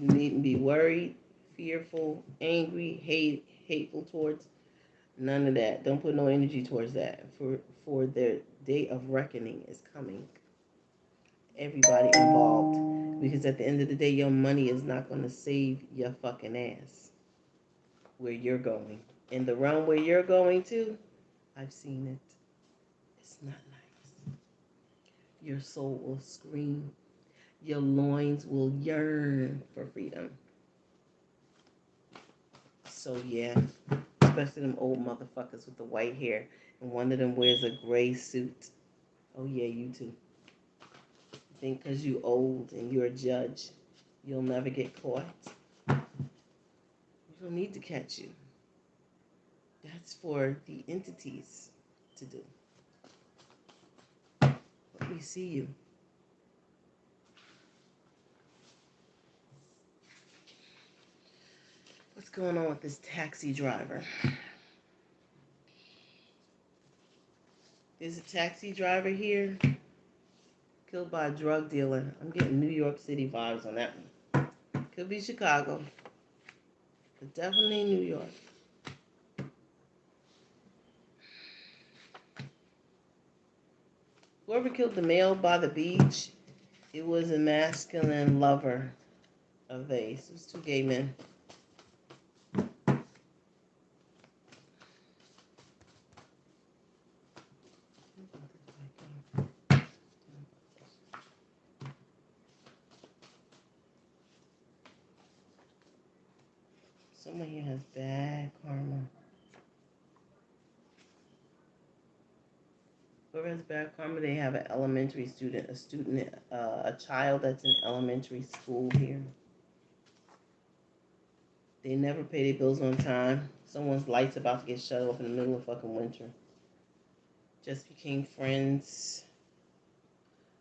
You needn't be worried, fearful, angry, hateful towards none of that. Don't put no energy towards that. For their day of reckoning is coming. Everybody involved. Because at the end of the day, your money is not going to save your fucking ass where you're going. In the realm where you're going to, I've seen it. It's not nice. Your soul will scream. Your loins will yearn for freedom. So yeah, especially them old motherfuckers with the white hair, and one of them wears a gray suit. Oh yeah, you too. Think because you old and you're a judge, you'll never get caught. We don't need to catch you. That's for the entities to do. Let me see you. What's going on with this taxi driver? There's a taxi driver here killed by a drug dealer. I'm getting New York City vibes on that one. Could be Chicago, but definitely New York. Whoever killed the male by the beach, it was a masculine lover of theirs. It was two gay men. Someone here has bad karma. Whoever has bad karma, they have an elementary student, a child that's in elementary school here. They never pay their bills on time. Someone's light's about to get shut off in the middle of fucking winter. Just became friends.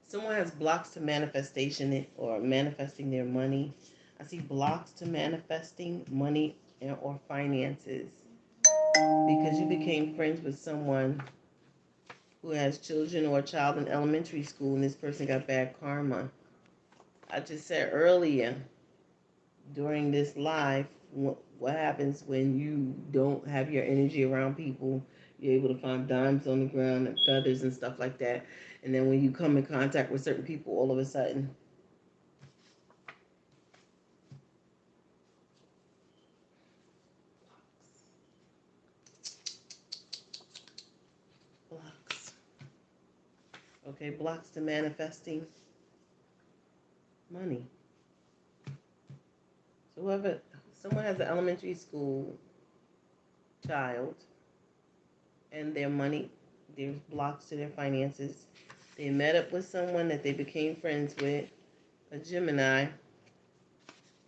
Someone has blocks to manifestation or manifesting their money. I see blocks to manifesting money or finances because you became friends with someone who has children or a child in elementary school and this person got bad karma. I just said earlier during this live what happens when you don't have your energy around people. You're able to find dimes on the ground and feathers and stuff like that. And then when you come in contact with certain people, all of a sudden, blocks. Okay, blocks to manifesting money. So someone has an elementary school child and their money, there's blocks to their finances. They met up with someone that they became friends with, a Gemini,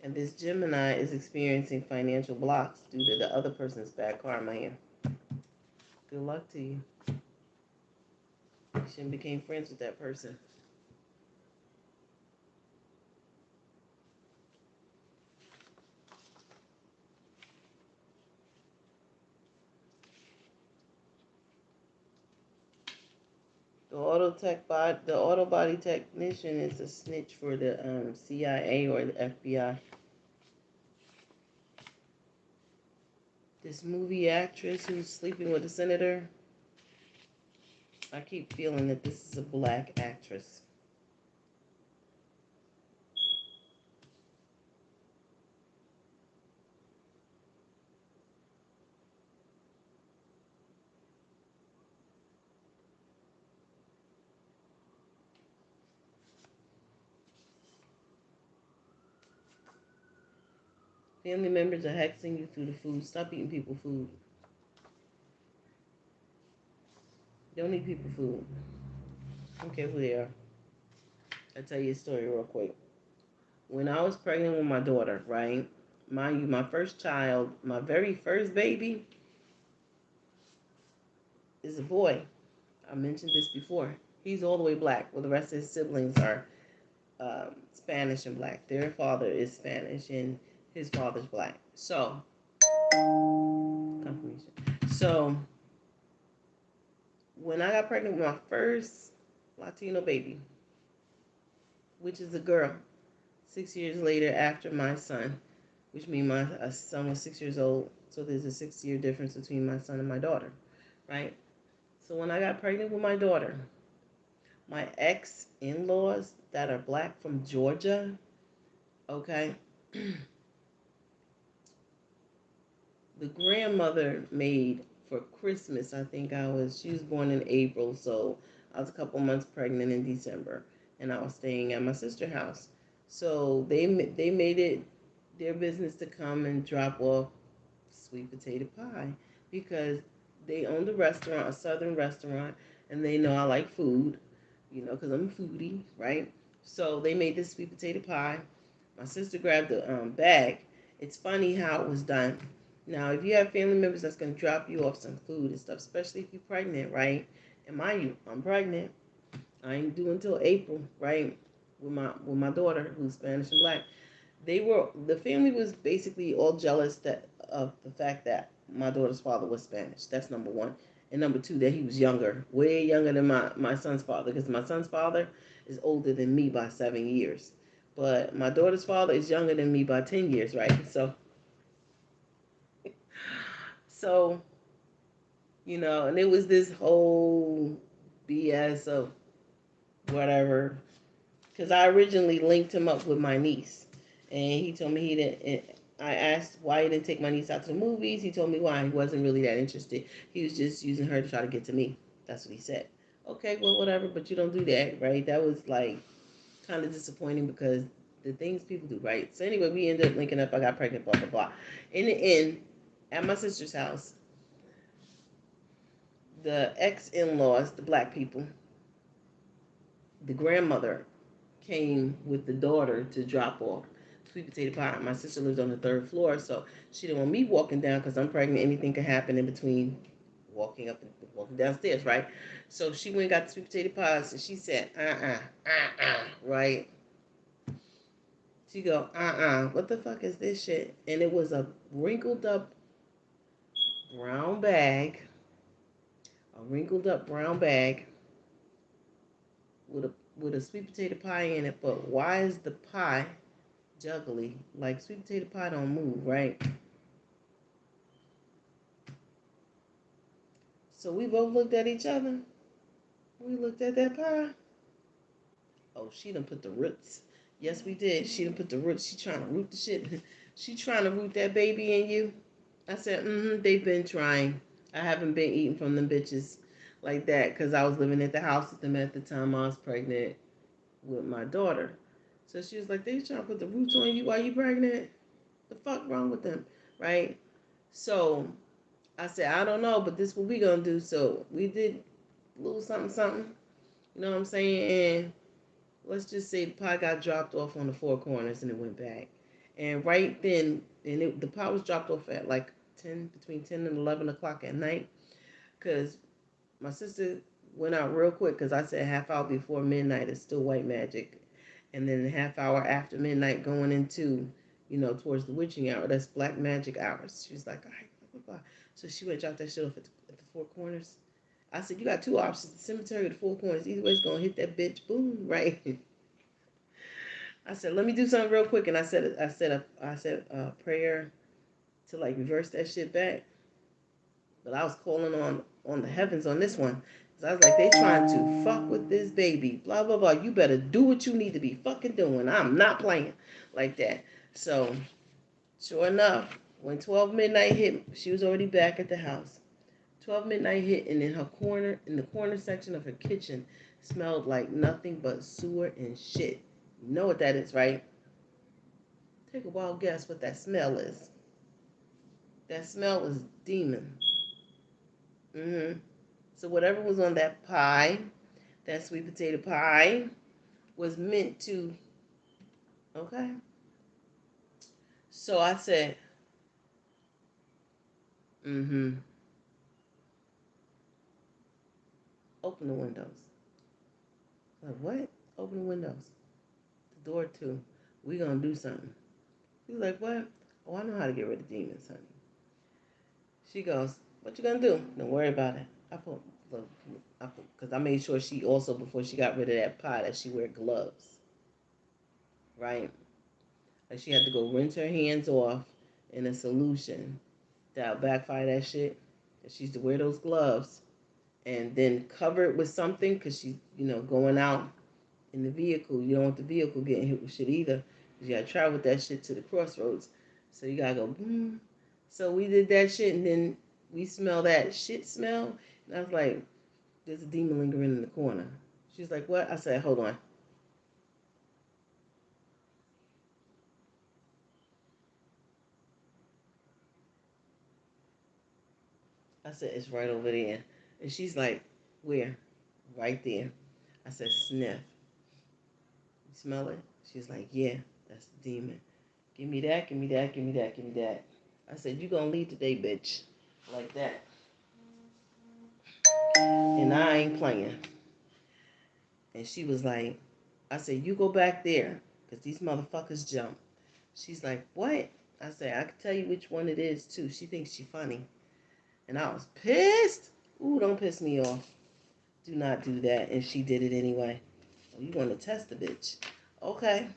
and this Gemini is experiencing financial blocks due to the other person's bad karma here. Good luck to you. You shouldn't became friends with that person. The auto body technician is a snitch for the CIA or the FBI. This movie actress who's sleeping with a senator, I keep feeling that this is a black actress. Family members are hexing you through the food. Stop eating people food. Don't eat people food. I don't care who they are. I'll tell you a story real quick. When I was pregnant with my daughter, right? Mind you, my first child, my very first baby, is a boy. I mentioned this before. He's all the way black, while the rest of his siblings are Spanish and black. Their father is Spanish and his father's black. So, confirmation. So, when I got pregnant with my first Latino baby, which is a girl, 6 years later after my son, which means my son was 6 years old. So there's a 6 year difference between my son and my daughter, right? So when I got pregnant with my daughter, my ex in laws that are black from Georgia, okay, the grandmother made for Christmas. I think she was born in April, so I was a couple months pregnant in December, and I was staying at my sister's house. So they made it their business to come and drop off sweet potato pie because they owned a restaurant, a southern restaurant, and they know I like food, because I'm a foodie, right? So they made this sweet potato pie. My sister grabbed the bag. It's funny how it was done. Now, if you have family members that's going to drop you off some food and stuff, especially if you're pregnant, right? And mind you, I'm pregnant. I ain't due until April, right? With my daughter who's Spanish and black. The family was basically all jealous of the fact that my daughter's father was Spanish. That's number one. And number two, that he was younger, way younger than my son's father, because my son's father is older than me by 7 years. But my daughter's father is younger than me by 10 years, right? So, and it was this whole BS of whatever. Because I originally linked him up with my niece. And he told me he didn't. I asked why he didn't take my niece out to the movies. He told me why. He wasn't really that interested. He was just using her to try to get to me. That's what he said. Okay, well, whatever, but you don't do that, right? That was like kind of disappointing because the things people do, right? So anyway, we ended up linking up. I got pregnant, blah, blah, blah. In the end, at my sister's house, the ex-in-laws, the black people, the grandmother came with the daughter to drop off sweet potato pie. My sister lives on the third floor, so she didn't want me walking down because I'm pregnant. Anything could happen in between walking up and walking downstairs, right? So she went and got the sweet potato pies, and she said, right? She go, what the fuck is this shit? And it was a wrinkled up brown bag, a wrinkled up brown bag with a sweet potato pie in it. But why is the pie juggly? Like sweet potato pie don't move, right? So we both looked at each other. We looked at that pie. Oh, she done put the roots. Yes, we did. She done put the roots. She trying to root the shit. She trying to root that baby in you. I said, they've been trying. I haven't been eating from them bitches like that because I was living at the house with them at the time I was pregnant with my daughter. So she was like, they trying to put the roots on you while you pregnant? The fuck wrong with them, right? So I said, I don't know, but this is what we gonna do. So we did a little something, something. You know what I'm saying? And let's just say the pie got dropped off on the four corners and it went back. And right then, the pie was dropped off at like between 10 and 11 o'clock at night. Because my sister went out real quick because I said half hour before midnight is still white magic. And then a half hour after midnight going into, towards the witching hour, that's black magic hours. She was like, all right, blah, blah, blah. So she went and dropped that shit off at the four corners. I said, you got two options, the cemetery or the four corners. Either way, it's going to hit that bitch. Boom, right? I said, let me do something real quick. And I said a prayer to like reverse that shit back. But I was calling on the heavens on this one. Cause I was like, they trying to fuck with this baby. Blah, blah, blah. You better do what you need to be fucking doing. I'm not playing like that. So, sure enough, when 12 midnight hit, she was already back at the house. 12 midnight hit, and in the corner section of her kitchen, smelled like nothing but sewer and shit. You know what that is, right? Take a wild guess what that smell is. That smell is demon. Mm-hmm. So whatever was on that pie, that sweet potato pie, was meant to. Okay. So I said, mm-hmm. Open the windows. Like what? Open the windows. The door too. We gonna do something. He's like, what? Oh, I know how to get rid of demons, honey. She goes, what you gonna do? Don't worry about it. Look, because I made sure she also, before she got rid of that pie, that she wear gloves, right? Like she had to go rinse her hands off in a solution that'll backfire that shit. That she used to wear those gloves and then cover it with something because she's, going out in the vehicle. You don't want the vehicle getting hit with shit either. Because you got to travel with that shit to the crossroads. So you got to go, boom. So we did that shit and then we smell that shit smell. And I was like, there's a demon lingering in the corner. She's like, what? I said, hold on. I said, it's right over there. And she's like, where? Right there. I said, sniff. You smell it? She's like, yeah, that's the demon. Give me that, give me that, give me that, give me that. I said, you gonna leave today, bitch. Like that. And I ain't playing. And she was like, I said, you go back there. Because these motherfuckers jump. She's like, what? I said, I can tell you which one it is, too. She thinks she funny. And I was pissed. Ooh, don't piss me off. Do not do that. And she did it anyway. Oh, you want to test the bitch. Okay.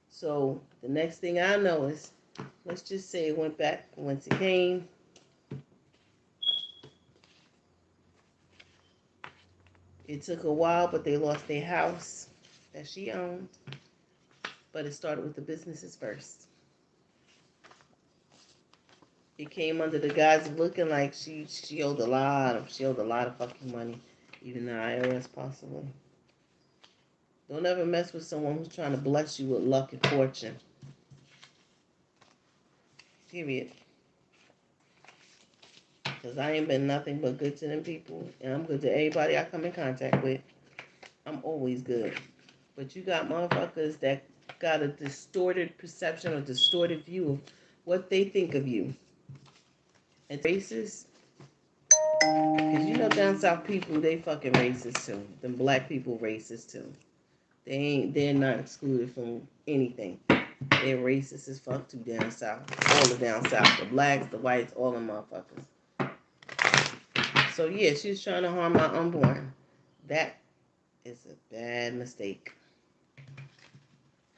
So the next thing I know is, let's just say it went back once it came. It took a while, but they lost their house that she owned. But it started with the businesses first. It came under the guise of looking like she owed a lot of fucking money, even the IRS possibly. Don't ever mess with someone who's trying to bless you with luck and fortune. Period. Because I ain't been nothing but good to them people, and I'm good to everybody I come in contact with. I'm always good. But you got motherfuckers that got a distorted perception or distorted view of what they think of you. And racist, because down south people, they fucking racist too. Them black people racist too. They're not excluded from anything. They're racist as fuck too down south. All the down south. The blacks, the whites, all the motherfuckers. So yeah, she's trying to harm my unborn. That is a bad mistake.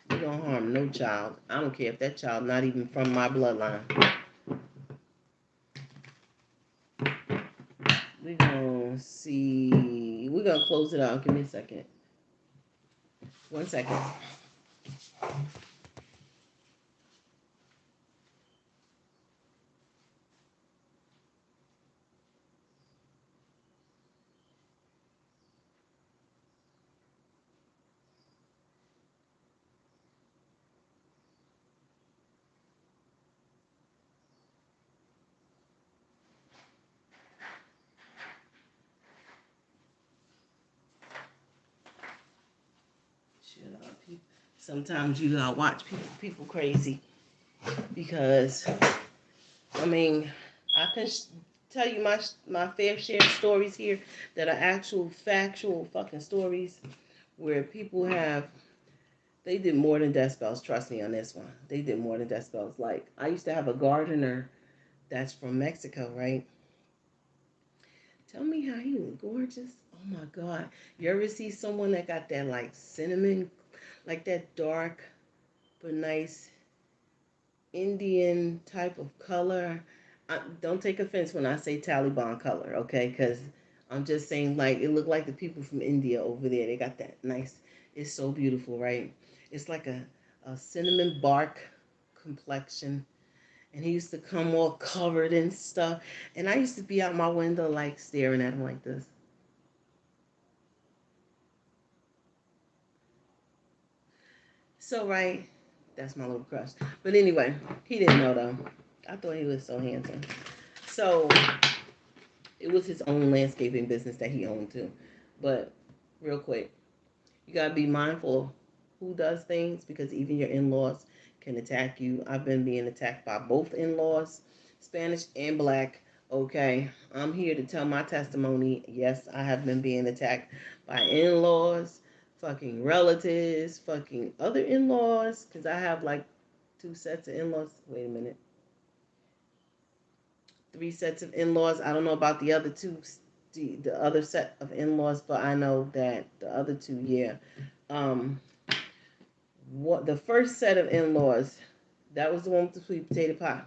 You don't harm no child. I don't care if that child not even from my bloodline. We're gonna see. We're gonna close it out. Give me a second. 1 second. Sometimes you gotta watch people crazy because I mean I can tell you my fair share of stories here that are actual factual fucking stories where people they did more than death spells. Trust me on this one. They did more than death spells. Like I used to have a gardener that's from Mexico, right? Tell me how he was gorgeous. Oh my God. You ever see someone that got that like cinnamon, like that dark but nice Indian type of color? Don't take offense when I say Taliban color, okay? Because I'm just saying like it looked like the people from India over there. They got that nice, it's so beautiful, right? It's like a cinnamon bark complexion. And he used to come all covered and stuff. And I used to be out my window like staring at him like this. So, right, That's my little crush. But anyway, he didn't know though. I thought he was so handsome. So it was his own landscaping business that he owned too. But real quick, you gotta be mindful who does things because even your in-laws can attack you. I've been being attacked by both in-laws, Spanish and black. Okay, I'm here to tell my testimony. Yes, I have been being attacked by in-laws, fucking relatives, fucking other in-laws. Cause I have like two sets of in-laws. Wait a minute, three sets of in-laws. I don't know about the other two, the other set of in-laws, but I know that the other two, yeah. Um, what the first set of in-laws, that was the one with the sweet potato pie.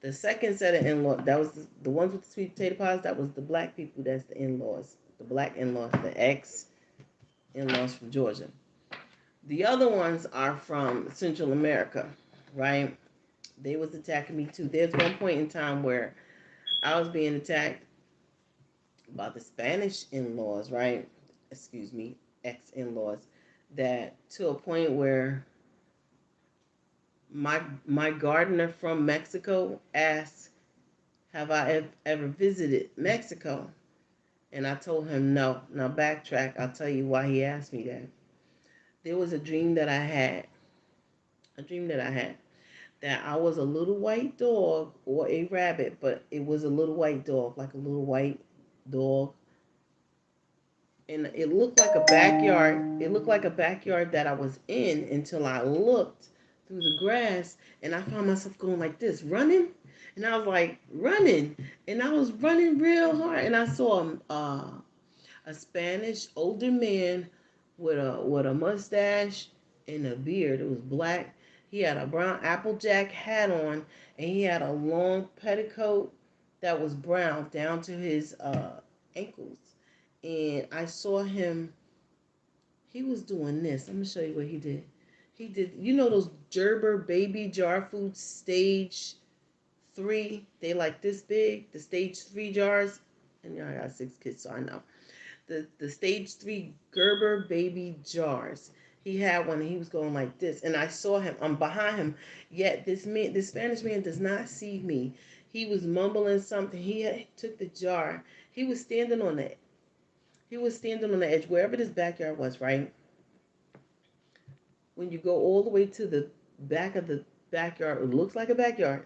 The second set of in-laws, that was the ones with the sweet potato pies. That was the black people. That's the in-laws, the black in-laws, the ex in-laws from Georgia. The other ones are from Central America, right? They was attacking me too. There's one point in time where I was being attacked by the Spanish in-laws, right? Excuse me, ex-in-laws. That to a point where my gardener from Mexico asked, "Have I ever visited Mexico?" And I told him no. Now backtrack. I'll tell you why he asked me that. There was a dream that I had. A dream that I had that I was a little white dog or a rabbit, but it was a little white dog, like a little white dog, and it looked like a backyard. It looked like a backyard that I was in until I looked through the grass and I found myself going like this, running. And I was like running, and I was running real hard, and I saw a Spanish older man with a mustache and a beard. It was black. He had a brown Applejack hat on, and he had a long petticoat that was brown down to his ankles. And I saw him. He was doing this. I'm gonna show you what he did. He did. You know those Gerber baby jar food stage three? They like this big. The stage three jars. And you know, I got six kids, so I know the stage three Gerber baby jars. He had one and he was going like this. And I saw him. I'm behind him. Yet this Spanish man does not see me. He was mumbling something. Took the jar. He was standing on the he was standing on the edge, wherever this backyard was, right? When you go all the way to the back of the backyard, it looks like a backyard.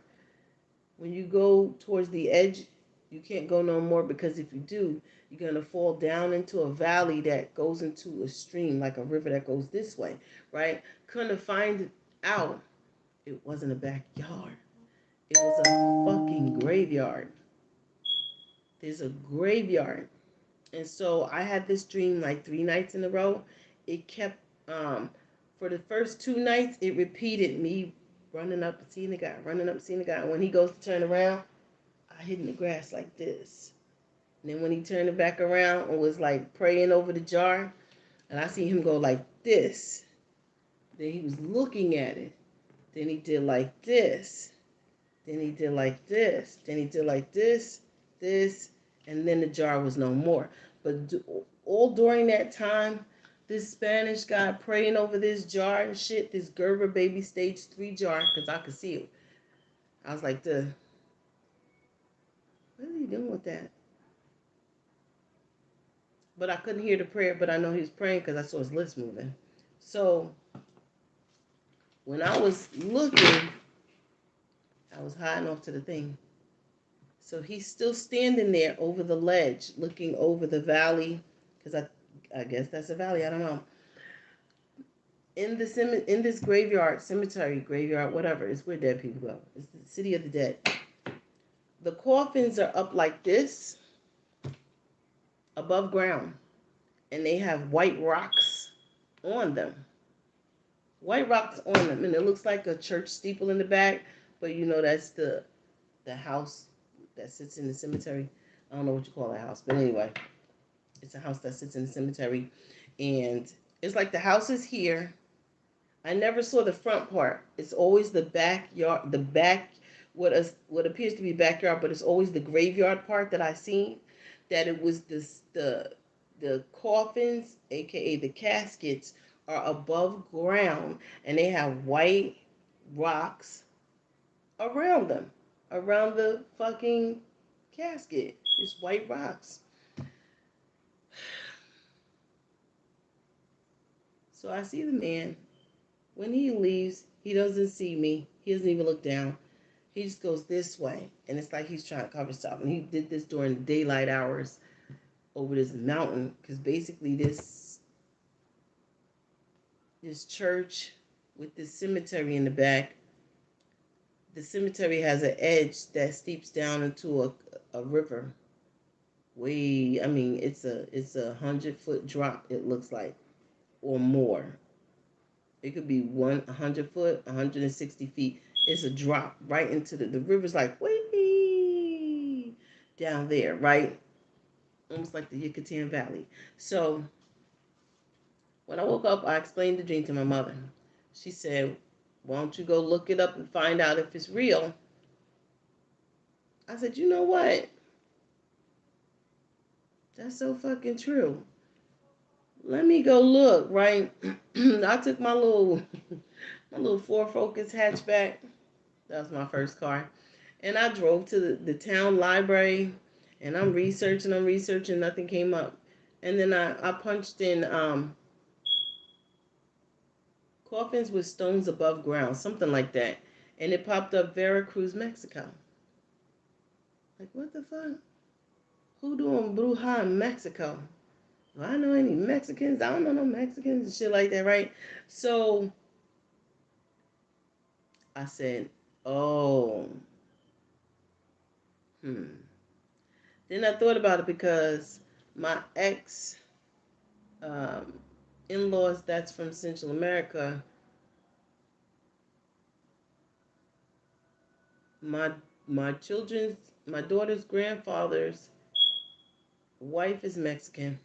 When you go towards the edge, you can't go no more because if you do, you're going to fall down into a valley that goes into a stream, like a river that goes this way, right? Couldn't find out it wasn't a backyard. It was a fucking graveyard. There's a graveyard. And so I had this dream like 3 nights in a row. It kept, for the first 2 nights, it repeated me running up, seeing the guy, running up, seeing the guy. And when he goes to turn around, I hid in the grass like this. And then when he turned it back around and was like praying over the jar, and I see him go like this. Then he was looking at it. Then he did like this. Then he did like this. Then he did like this, and then the jar was no more. But all during that time, this Spanish guy praying over this jar and shit, this Gerber baby stage three jar, because I could see it. I was like, what are you doing with that? But I couldn't hear the prayer, but I know he was praying because I saw his lips moving. So when I was looking, I was hiding off to the thing. So he's still standing there over the ledge, looking over the valley, because I guess that's a valley. I don't know. In this graveyard, cemetery, graveyard, whatever, it's where dead people go. It's the city of the dead. The coffins are up like this, above ground, and they have white rocks on them. White rocks on them, and it looks like a church steeple in the back, but you know that's the house that sits in the cemetery. I don't know what you call that house, but anyway, it's a house that sits in the cemetery, and it's like the house is here. I never saw the front part. It's always the backyard, the back, what appears to be backyard, but it's always the graveyard part that I seen. That it was the coffins, aka the caskets, are above ground and they have white rocks around them, around the fucking casket. Just white rocks. So I see the man. When he leaves, he doesn't see me. He doesn't even look down. He just goes this way. And it's like he's trying to cover stuff. And he did this during the daylight hours over this mountain. Because basically this church with this cemetery in the back, the cemetery has an edge that steeps down into a river. I mean, it's a 100-foot drop. It looks like, or more. It could be 100 foot, 160 feet. It's a drop right into the river's like way down there, right? Almost like the Yucatan Valley. So when I woke up, I explained the dream to my mother. She said, "Why don't you go look it up and find out if it's real?" I said, "You know what? That's so fucking true. Let me go look." Right? I took my little Ford Focus hatchback. That was my first car. And I drove to the town library and I'm researching, nothing came up. And then I punched in coffins with stones above ground, something like that. And it popped up Veracruz, Mexico. Like, what the fuck? Who doing Bruja in Mexico? Do I know any Mexicans? I don't know no Mexicans and shit like that, right? So I said, oh, hmm. Then I thought about it because my ex um, in-laws that's from Central America, my my daughter's grandfather's wife is Mexican,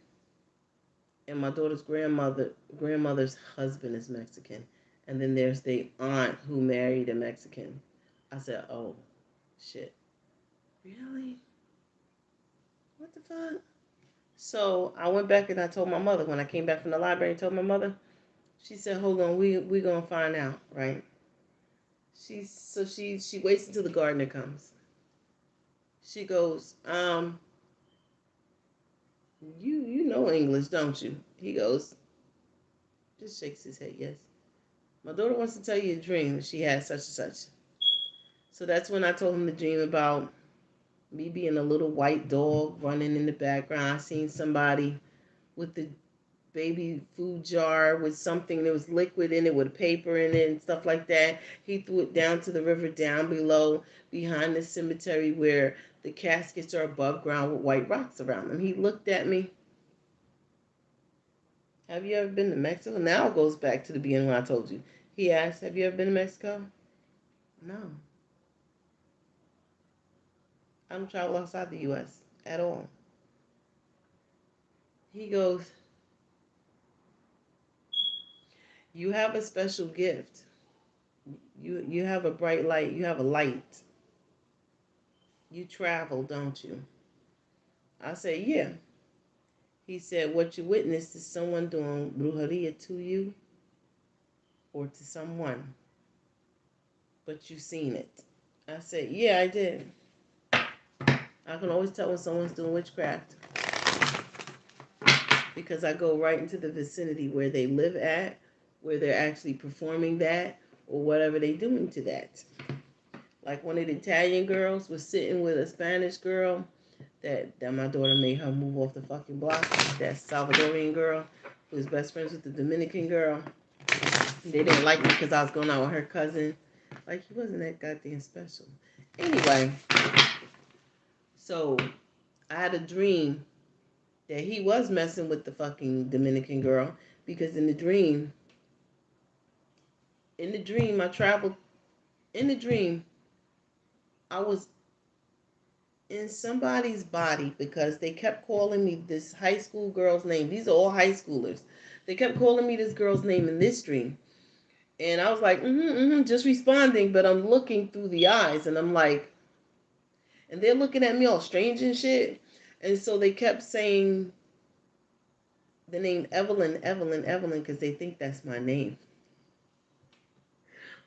and my daughter's grandmother's husband is Mexican, and then there's the aunt who married a Mexican. I said, oh shit, really? What the fuck? So I went back and I told my mother when I came back from the library. And told my mother. She said, hold on, we gonna find out, right? She waits until the gardener comes. She goes, you know English, don't you? He goes, just shakes his head, yes. My daughter wants to tell you a dream. She has such and such. So that's when I told him the dream about me being a little white dog running in the background. I seen somebody with the baby food jar with something that was liquid in it with paper in it and stuff like that. He threw it down to the river down below behind the cemetery where the caskets are above ground with white rocks around them. He looked at me. Have you ever been to Mexico? Now it goes back to the beginning when I told you. He asked, have you ever been to Mexico? No. I don't travel outside the U.S. at all. He goes, you have a special gift. You have a bright light. You have a light. You travel, don't you? I said, yeah. He said, what you witnessed is someone doing brujeria to you or to someone, but you seen it. I said, yeah, I did. I can always tell when someone's doing witchcraft because I go right into the vicinity where they live at, where they're actually performing that, or whatever they're doing to that. Like one of the Italian girls was sitting with a Spanish girl that my daughter made her move off the fucking block. That Salvadorian girl who was best friends with the Dominican girl. They didn't like me because I was going out with her cousin. Like, he wasn't that goddamn special. Anyway, so I had a dream that he was messing with the fucking Dominican girl because in the dream, I traveled. In the dream, I was in somebody's body because they kept calling me this high school girl's name. These are all high schoolers. They kept calling me this girl's name in this dream. And I was like, just responding, but I'm looking through the eyes and I'm like, and they're looking at me all strange and shit. And so they kept saying the name Evelyn, Evelyn, Evelyn, because they think that's my name.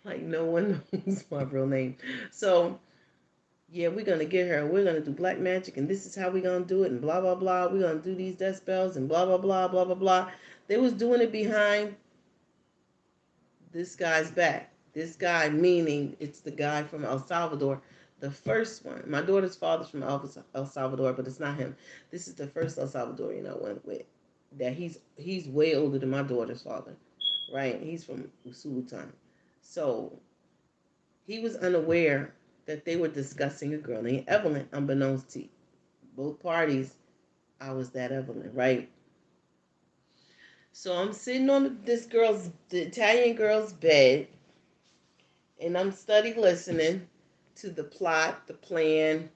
Like no one knows my real name. So yeah, we're gonna get her. We're gonna do black magic, and this is how we're gonna do it, and blah blah blah. We're gonna do these death spells, and blah blah blah blah blah blah. They was doing it behind this guy's back. This guy, meaning it's the guy from El Salvador, the first one. My daughter's father's from El Salvador, but it's not him. This is the first El Salvadorian I went with. That he's way older than my daughter's father, right? He's from Usulutan. So he was unaware that they were discussing a girl named Evelyn, unbeknownst to both parties. I was that Evelyn, right? So I'm sitting on the Italian girl's bed, and I'm study listening to the plot, the plan,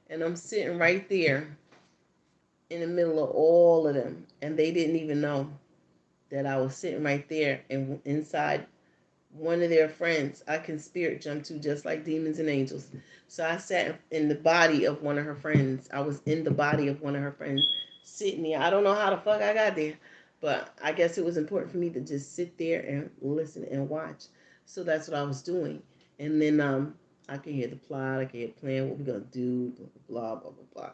and I'm sitting right there in the middle of all of them, and they didn't even know that I was sitting right there and inside one of their friends I can spirit jump to just like demons and angels. So I sat in the body of one of her friends. I was in the body of one of her friends sitting there. I don't know how the fuck I got there, but I guess it was important for me to just sit there and listen and watch. So that's what I was doing. And then I can hear the plot, I can hear the plan, what we're gonna do, blah blah blah blah blah.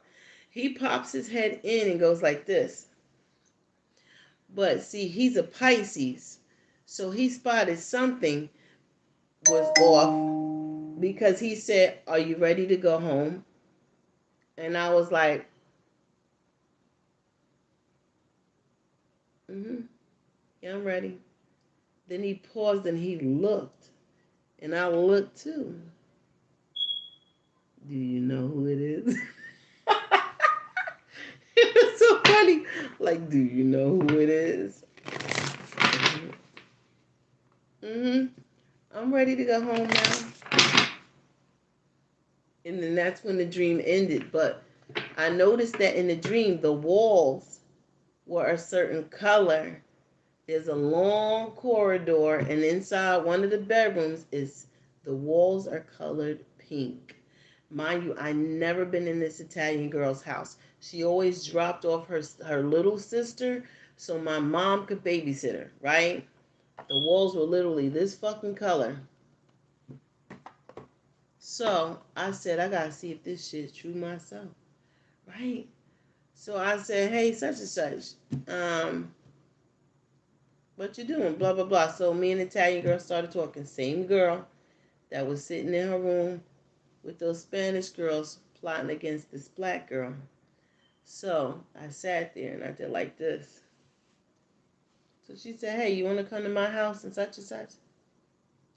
He pops his head in and goes like this. But see, he's a Pisces. So he spotted something was off because he said, "Are you ready to go home?" And I was like, "Mm-hmm, yeah, I'm ready." Then he paused and he looked, and I looked too. Do you know who it is? It was so funny. Like, do you know who it is? Mm-hmm. Mm-hmm. I'm ready to go home now. And then that's when the dream ended. But I noticed that in the dream, the walls were a certain color. There's a long corridor, and inside one of the bedrooms is the walls are colored pink. Mind you, I never been in this Italian girl's house. She always dropped off her little sister so my mom could babysit her, right? The walls were literally this fucking color. So I said, I gotta see if this shit's true myself, right? So I said, hey, such and such, um, what you doing? Blah blah blah. So me and the Italian girl started talking. Same girl that was sitting in her room with those Spanish girls plotting against this black girl. So I sat there and I did like this. So she said, "Hey, you want to come to my house and such and such?"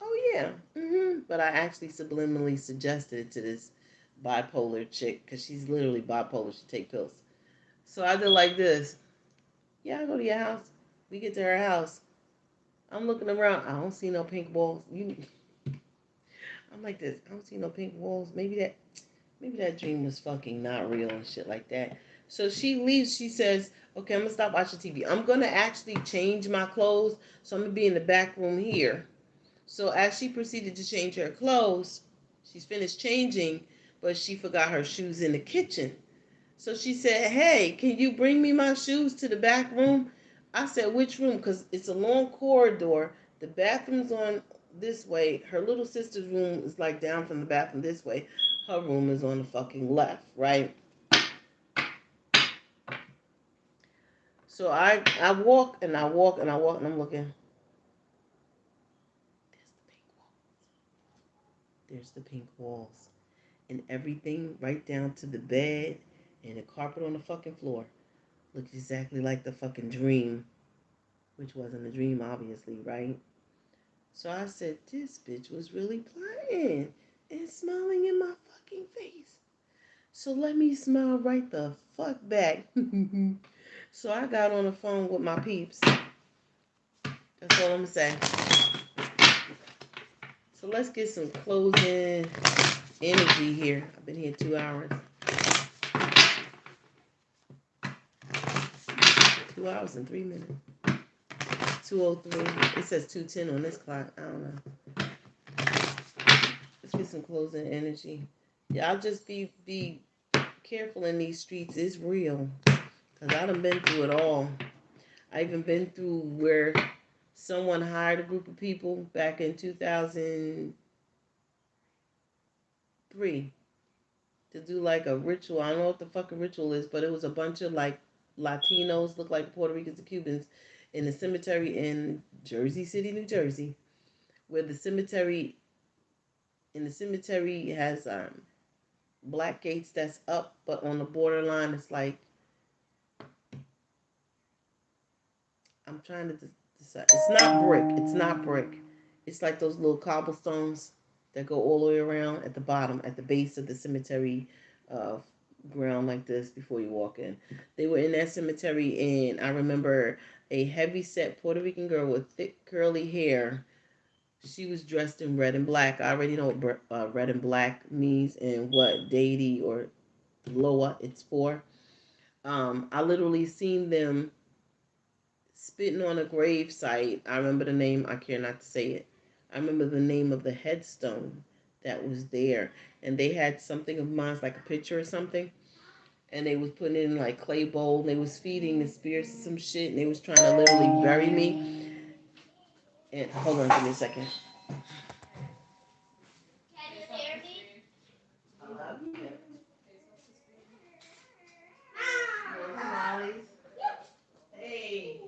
Oh yeah. But I actually subliminally suggested it to this bipolar chick because she's literally bipolar. She take pills. So I did like this. Yeah, I go to your house. We get to her house. I'm looking around. I don't see no pink walls. I'm like this. I don't see no pink walls. Maybe that dream was fucking not real and shit like that. So she leaves. She says, "Okay, I'm gonna stop watching TV. I'm gonna actually change my clothes. So I'm gonna be in the back room here." So as she proceeded to change her clothes, she's finished changing, but she forgot her shoes in the kitchen. So she said, "Hey, can you bring me my shoes to the back room?" I said, "Which room?" Because it's a long corridor. The bathroom's on this way. Her little sister's room is like down from the bathroom this way. Her room is on the fucking left, right? So I walk and I walk and I walk and I'm looking. There's the pink walls. And everything right down to the bed and the carpet on the fucking floor looked exactly like the fucking dream, which wasn't a dream, obviously, right? So I said, this bitch was really playing and smiling in my fucking face. So let me smile right the fuck back. So I got on the phone with my peeps. That's all I'm gonna say. So let's get some closing energy here. I've been here 2 hours. 2 hours and 3 minutes. 2:03. It says 2:10 on this clock. I don't know. Let's get some closing energy. Yeah, I'll just be careful in these streets. It's real. Because I done been through it all. I even been through where someone hired a group of people back in 2003 to do like a ritual. I don't know what the fucking ritual is, but it was a bunch of like Latinos, look like Puerto Ricans and Cubans, in the cemetery in Jersey City, New Jersey, where the cemetery has black gates that's up, but on the borderline it's like I'm trying to decide. It's not brick. It's not brick. It's like those little cobblestones that go all the way around at the bottom, at the base of the cemetery uh, ground like this before you walk in. They were in that cemetery, and I remember a heavy set Puerto Rican girl with thick curly hair. She was dressed in red and black. I already know what red and black means and what deity or Loa it's for. I literally seen them spitting on a grave site. I remember the name. I care not to say it. I remember the name of the headstone that was there, and they had something of mine, like a picture or something, and they was putting it in like clay bowl. And they was feeding the spirits some shit, and they was trying to literally bury me. And hold on, give me a second. I love you. More tamales. Hey.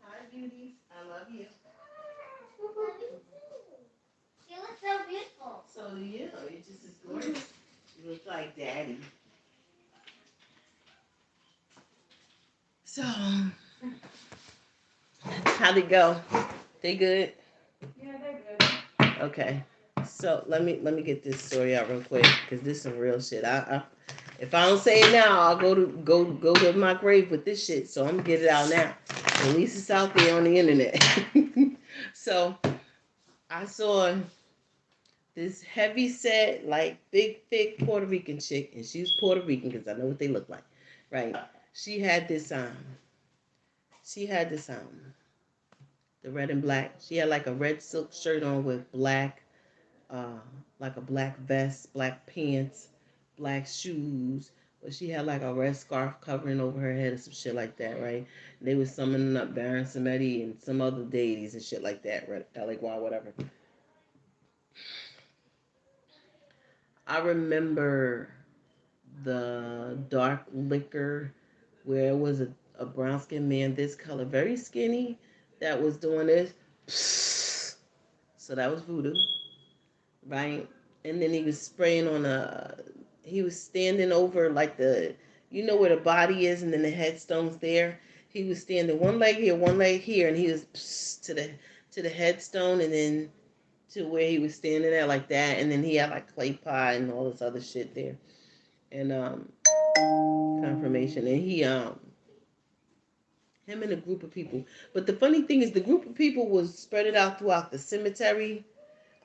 Hi, beauties. I love you. You look so beautiful. So do you. You're just as gorgeous. You look like daddy. So, how'd it go? They good? Yeah, they're good. Okay. So let me get this story out real quick because this is some real shit. I if I don't say it now, I'll go to my grave with this shit. So I'm gonna get it out now. At least it's out there on the internet. So I saw this heavy set, like big, thick Puerto Rican chick, and she's Puerto Rican because I know what they look like, right? She had this she had this the red and black. She had like a red silk shirt on with black, uh, like a black vest, black pants, black shoes. But she had like a red scarf covering over her head or some shit like that, right? And they was summoning up Baron Samedi and some other deities and shit like that, right? Like whatever. I remember the dark liquor where it was a brown skinned man this color, very skinny, that was doing this. So that was voodoo, right? And then he was spraying on he was standing over like where the body is and then the headstone's there. He was standing one leg here, and he was to the headstone and then to where he was standing there like that. And then he had like clay pie and all this other shit there. And confirmation. And him and a group of people. But the funny thing is, the group of people was spread it out throughout the cemetery.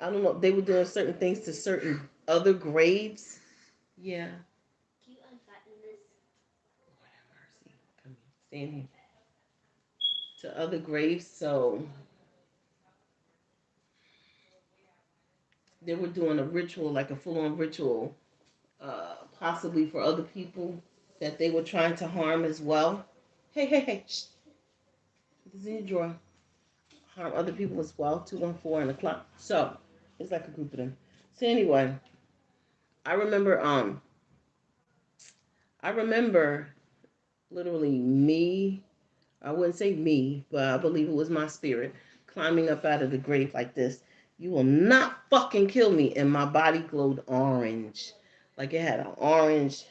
I don't know. They were doing certain things to certain other graves. Yeah. Can you unbutton this? Lord have mercy. Come here. Stand here. To other graves. So they were doing a ritual, like a full-on ritual, possibly for other people that they were trying to harm as well. Hey, hey, hey. Shh. This is in your drawer. Harm other people as well. 214 and a clock. So it's like a group of them. So anyway, I remember I remember literally me, I wouldn't say me, but I believe it was my spirit climbing up out of the grave like this. You will not fucking kill me. And my body glowed orange. Like it had an orange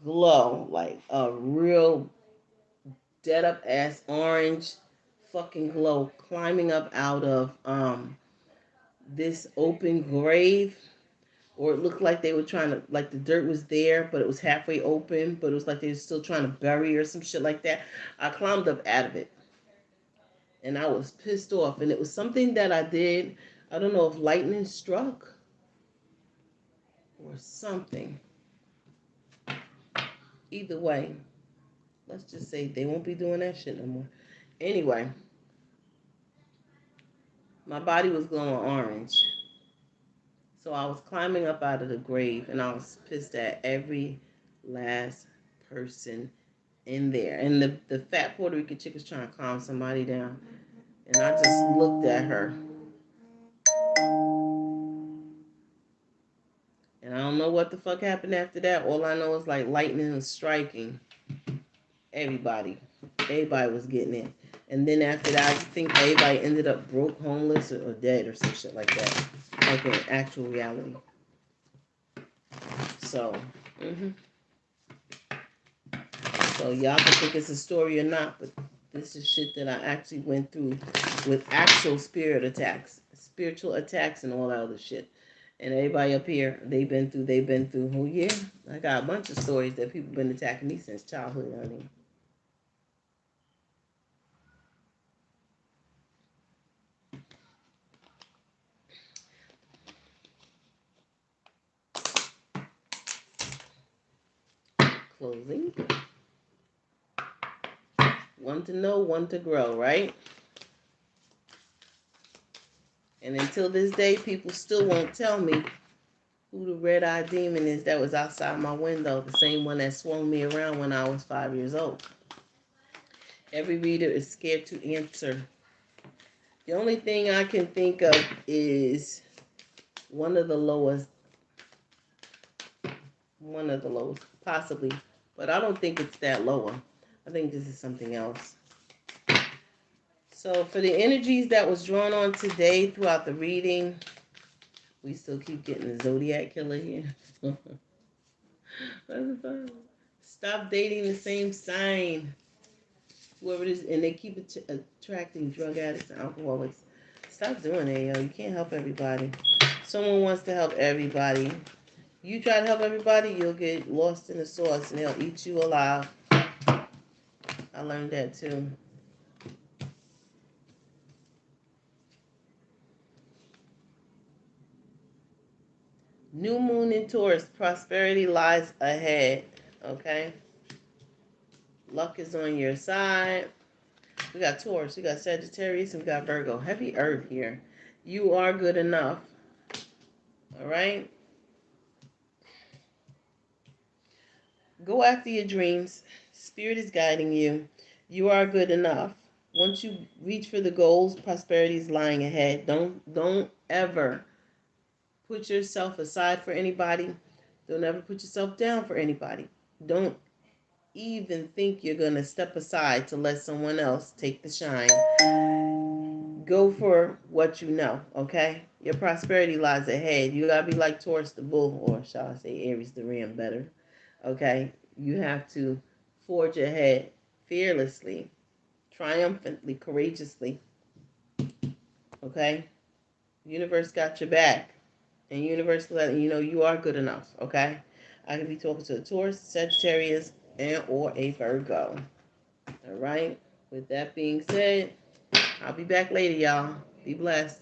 glow, like a real dead up ass orange fucking glow climbing up out of this open grave, or it looked like they were trying to, like the dirt was there but it was halfway open, but it was like they were still trying to bury or some shit like that. I climbed up out of it and I was pissed off, and it was something that I did. I don't know if lightning struck or something. Either way, let's just say they won't be doing that shit no more. Anyway, my body was glowing orange. So I was climbing up out of the grave, and I was pissed at every last person in there. And the fat Puerto Rican chick was trying to calm somebody down. And I just looked at her. And I don't know what the fuck happened after that. All I know is like lightning was striking everybody. Everybody was getting it. And then after that, I think everybody ended up broke, homeless, or dead or some shit like that. Like in actual reality. So, so y'all can think it's a story or not, but this is shit that I actually went through with actual spiritual attacks, and all that other shit. And everybody up here, they've been through. Oh yeah, I got a bunch of stories that people been attacking me since childhood, honey. Closing. One to know, one to grow, right? And until this day, people still won't tell me who the red-eyed demon is that was outside my window, the same one that swung me around when I was 5 years old. Every reader is scared to answer. The only thing I can think of is one of the lowest, possibly, but I don't think it's that lower. I think this is something else. So for the energies that was drawn on today throughout the reading, we still keep getting the Zodiac killer here. Stop dating the same sign. Whoever it is, and they keep attracting drug addicts and alcoholics. Stop doing it, yo. You can't help everybody. Someone wants to help everybody. You try to help everybody, you'll get lost in the sauce and they'll eat you alive. I learned that too. New moon in Taurus, prosperity lies ahead. Okay? Luck is on your side. We got Taurus, we got Sagittarius, and we got Virgo. Heavy earth here. You are good enough. All right? Go after your dreams. Spirit is guiding you. You are good enough. Once you reach for the goals, prosperity is lying ahead. Don't ever put yourself aside for anybody. Don't ever put yourself down for anybody. Don't even think you're going to step aside to let someone else take the shine. Go for what you know, okay? Your prosperity lies ahead. You got to be like Taurus the bull, or shall I say Aries the ram better, okay? You have to forge ahead fearlessly, triumphantly, courageously, okay? Universe got your back. And universe letting you know you are good enough, okay? I could be talking to a Taurus, Sagittarius, and or a Virgo. All right? With that being said, I'll be back later, y'all. Be blessed.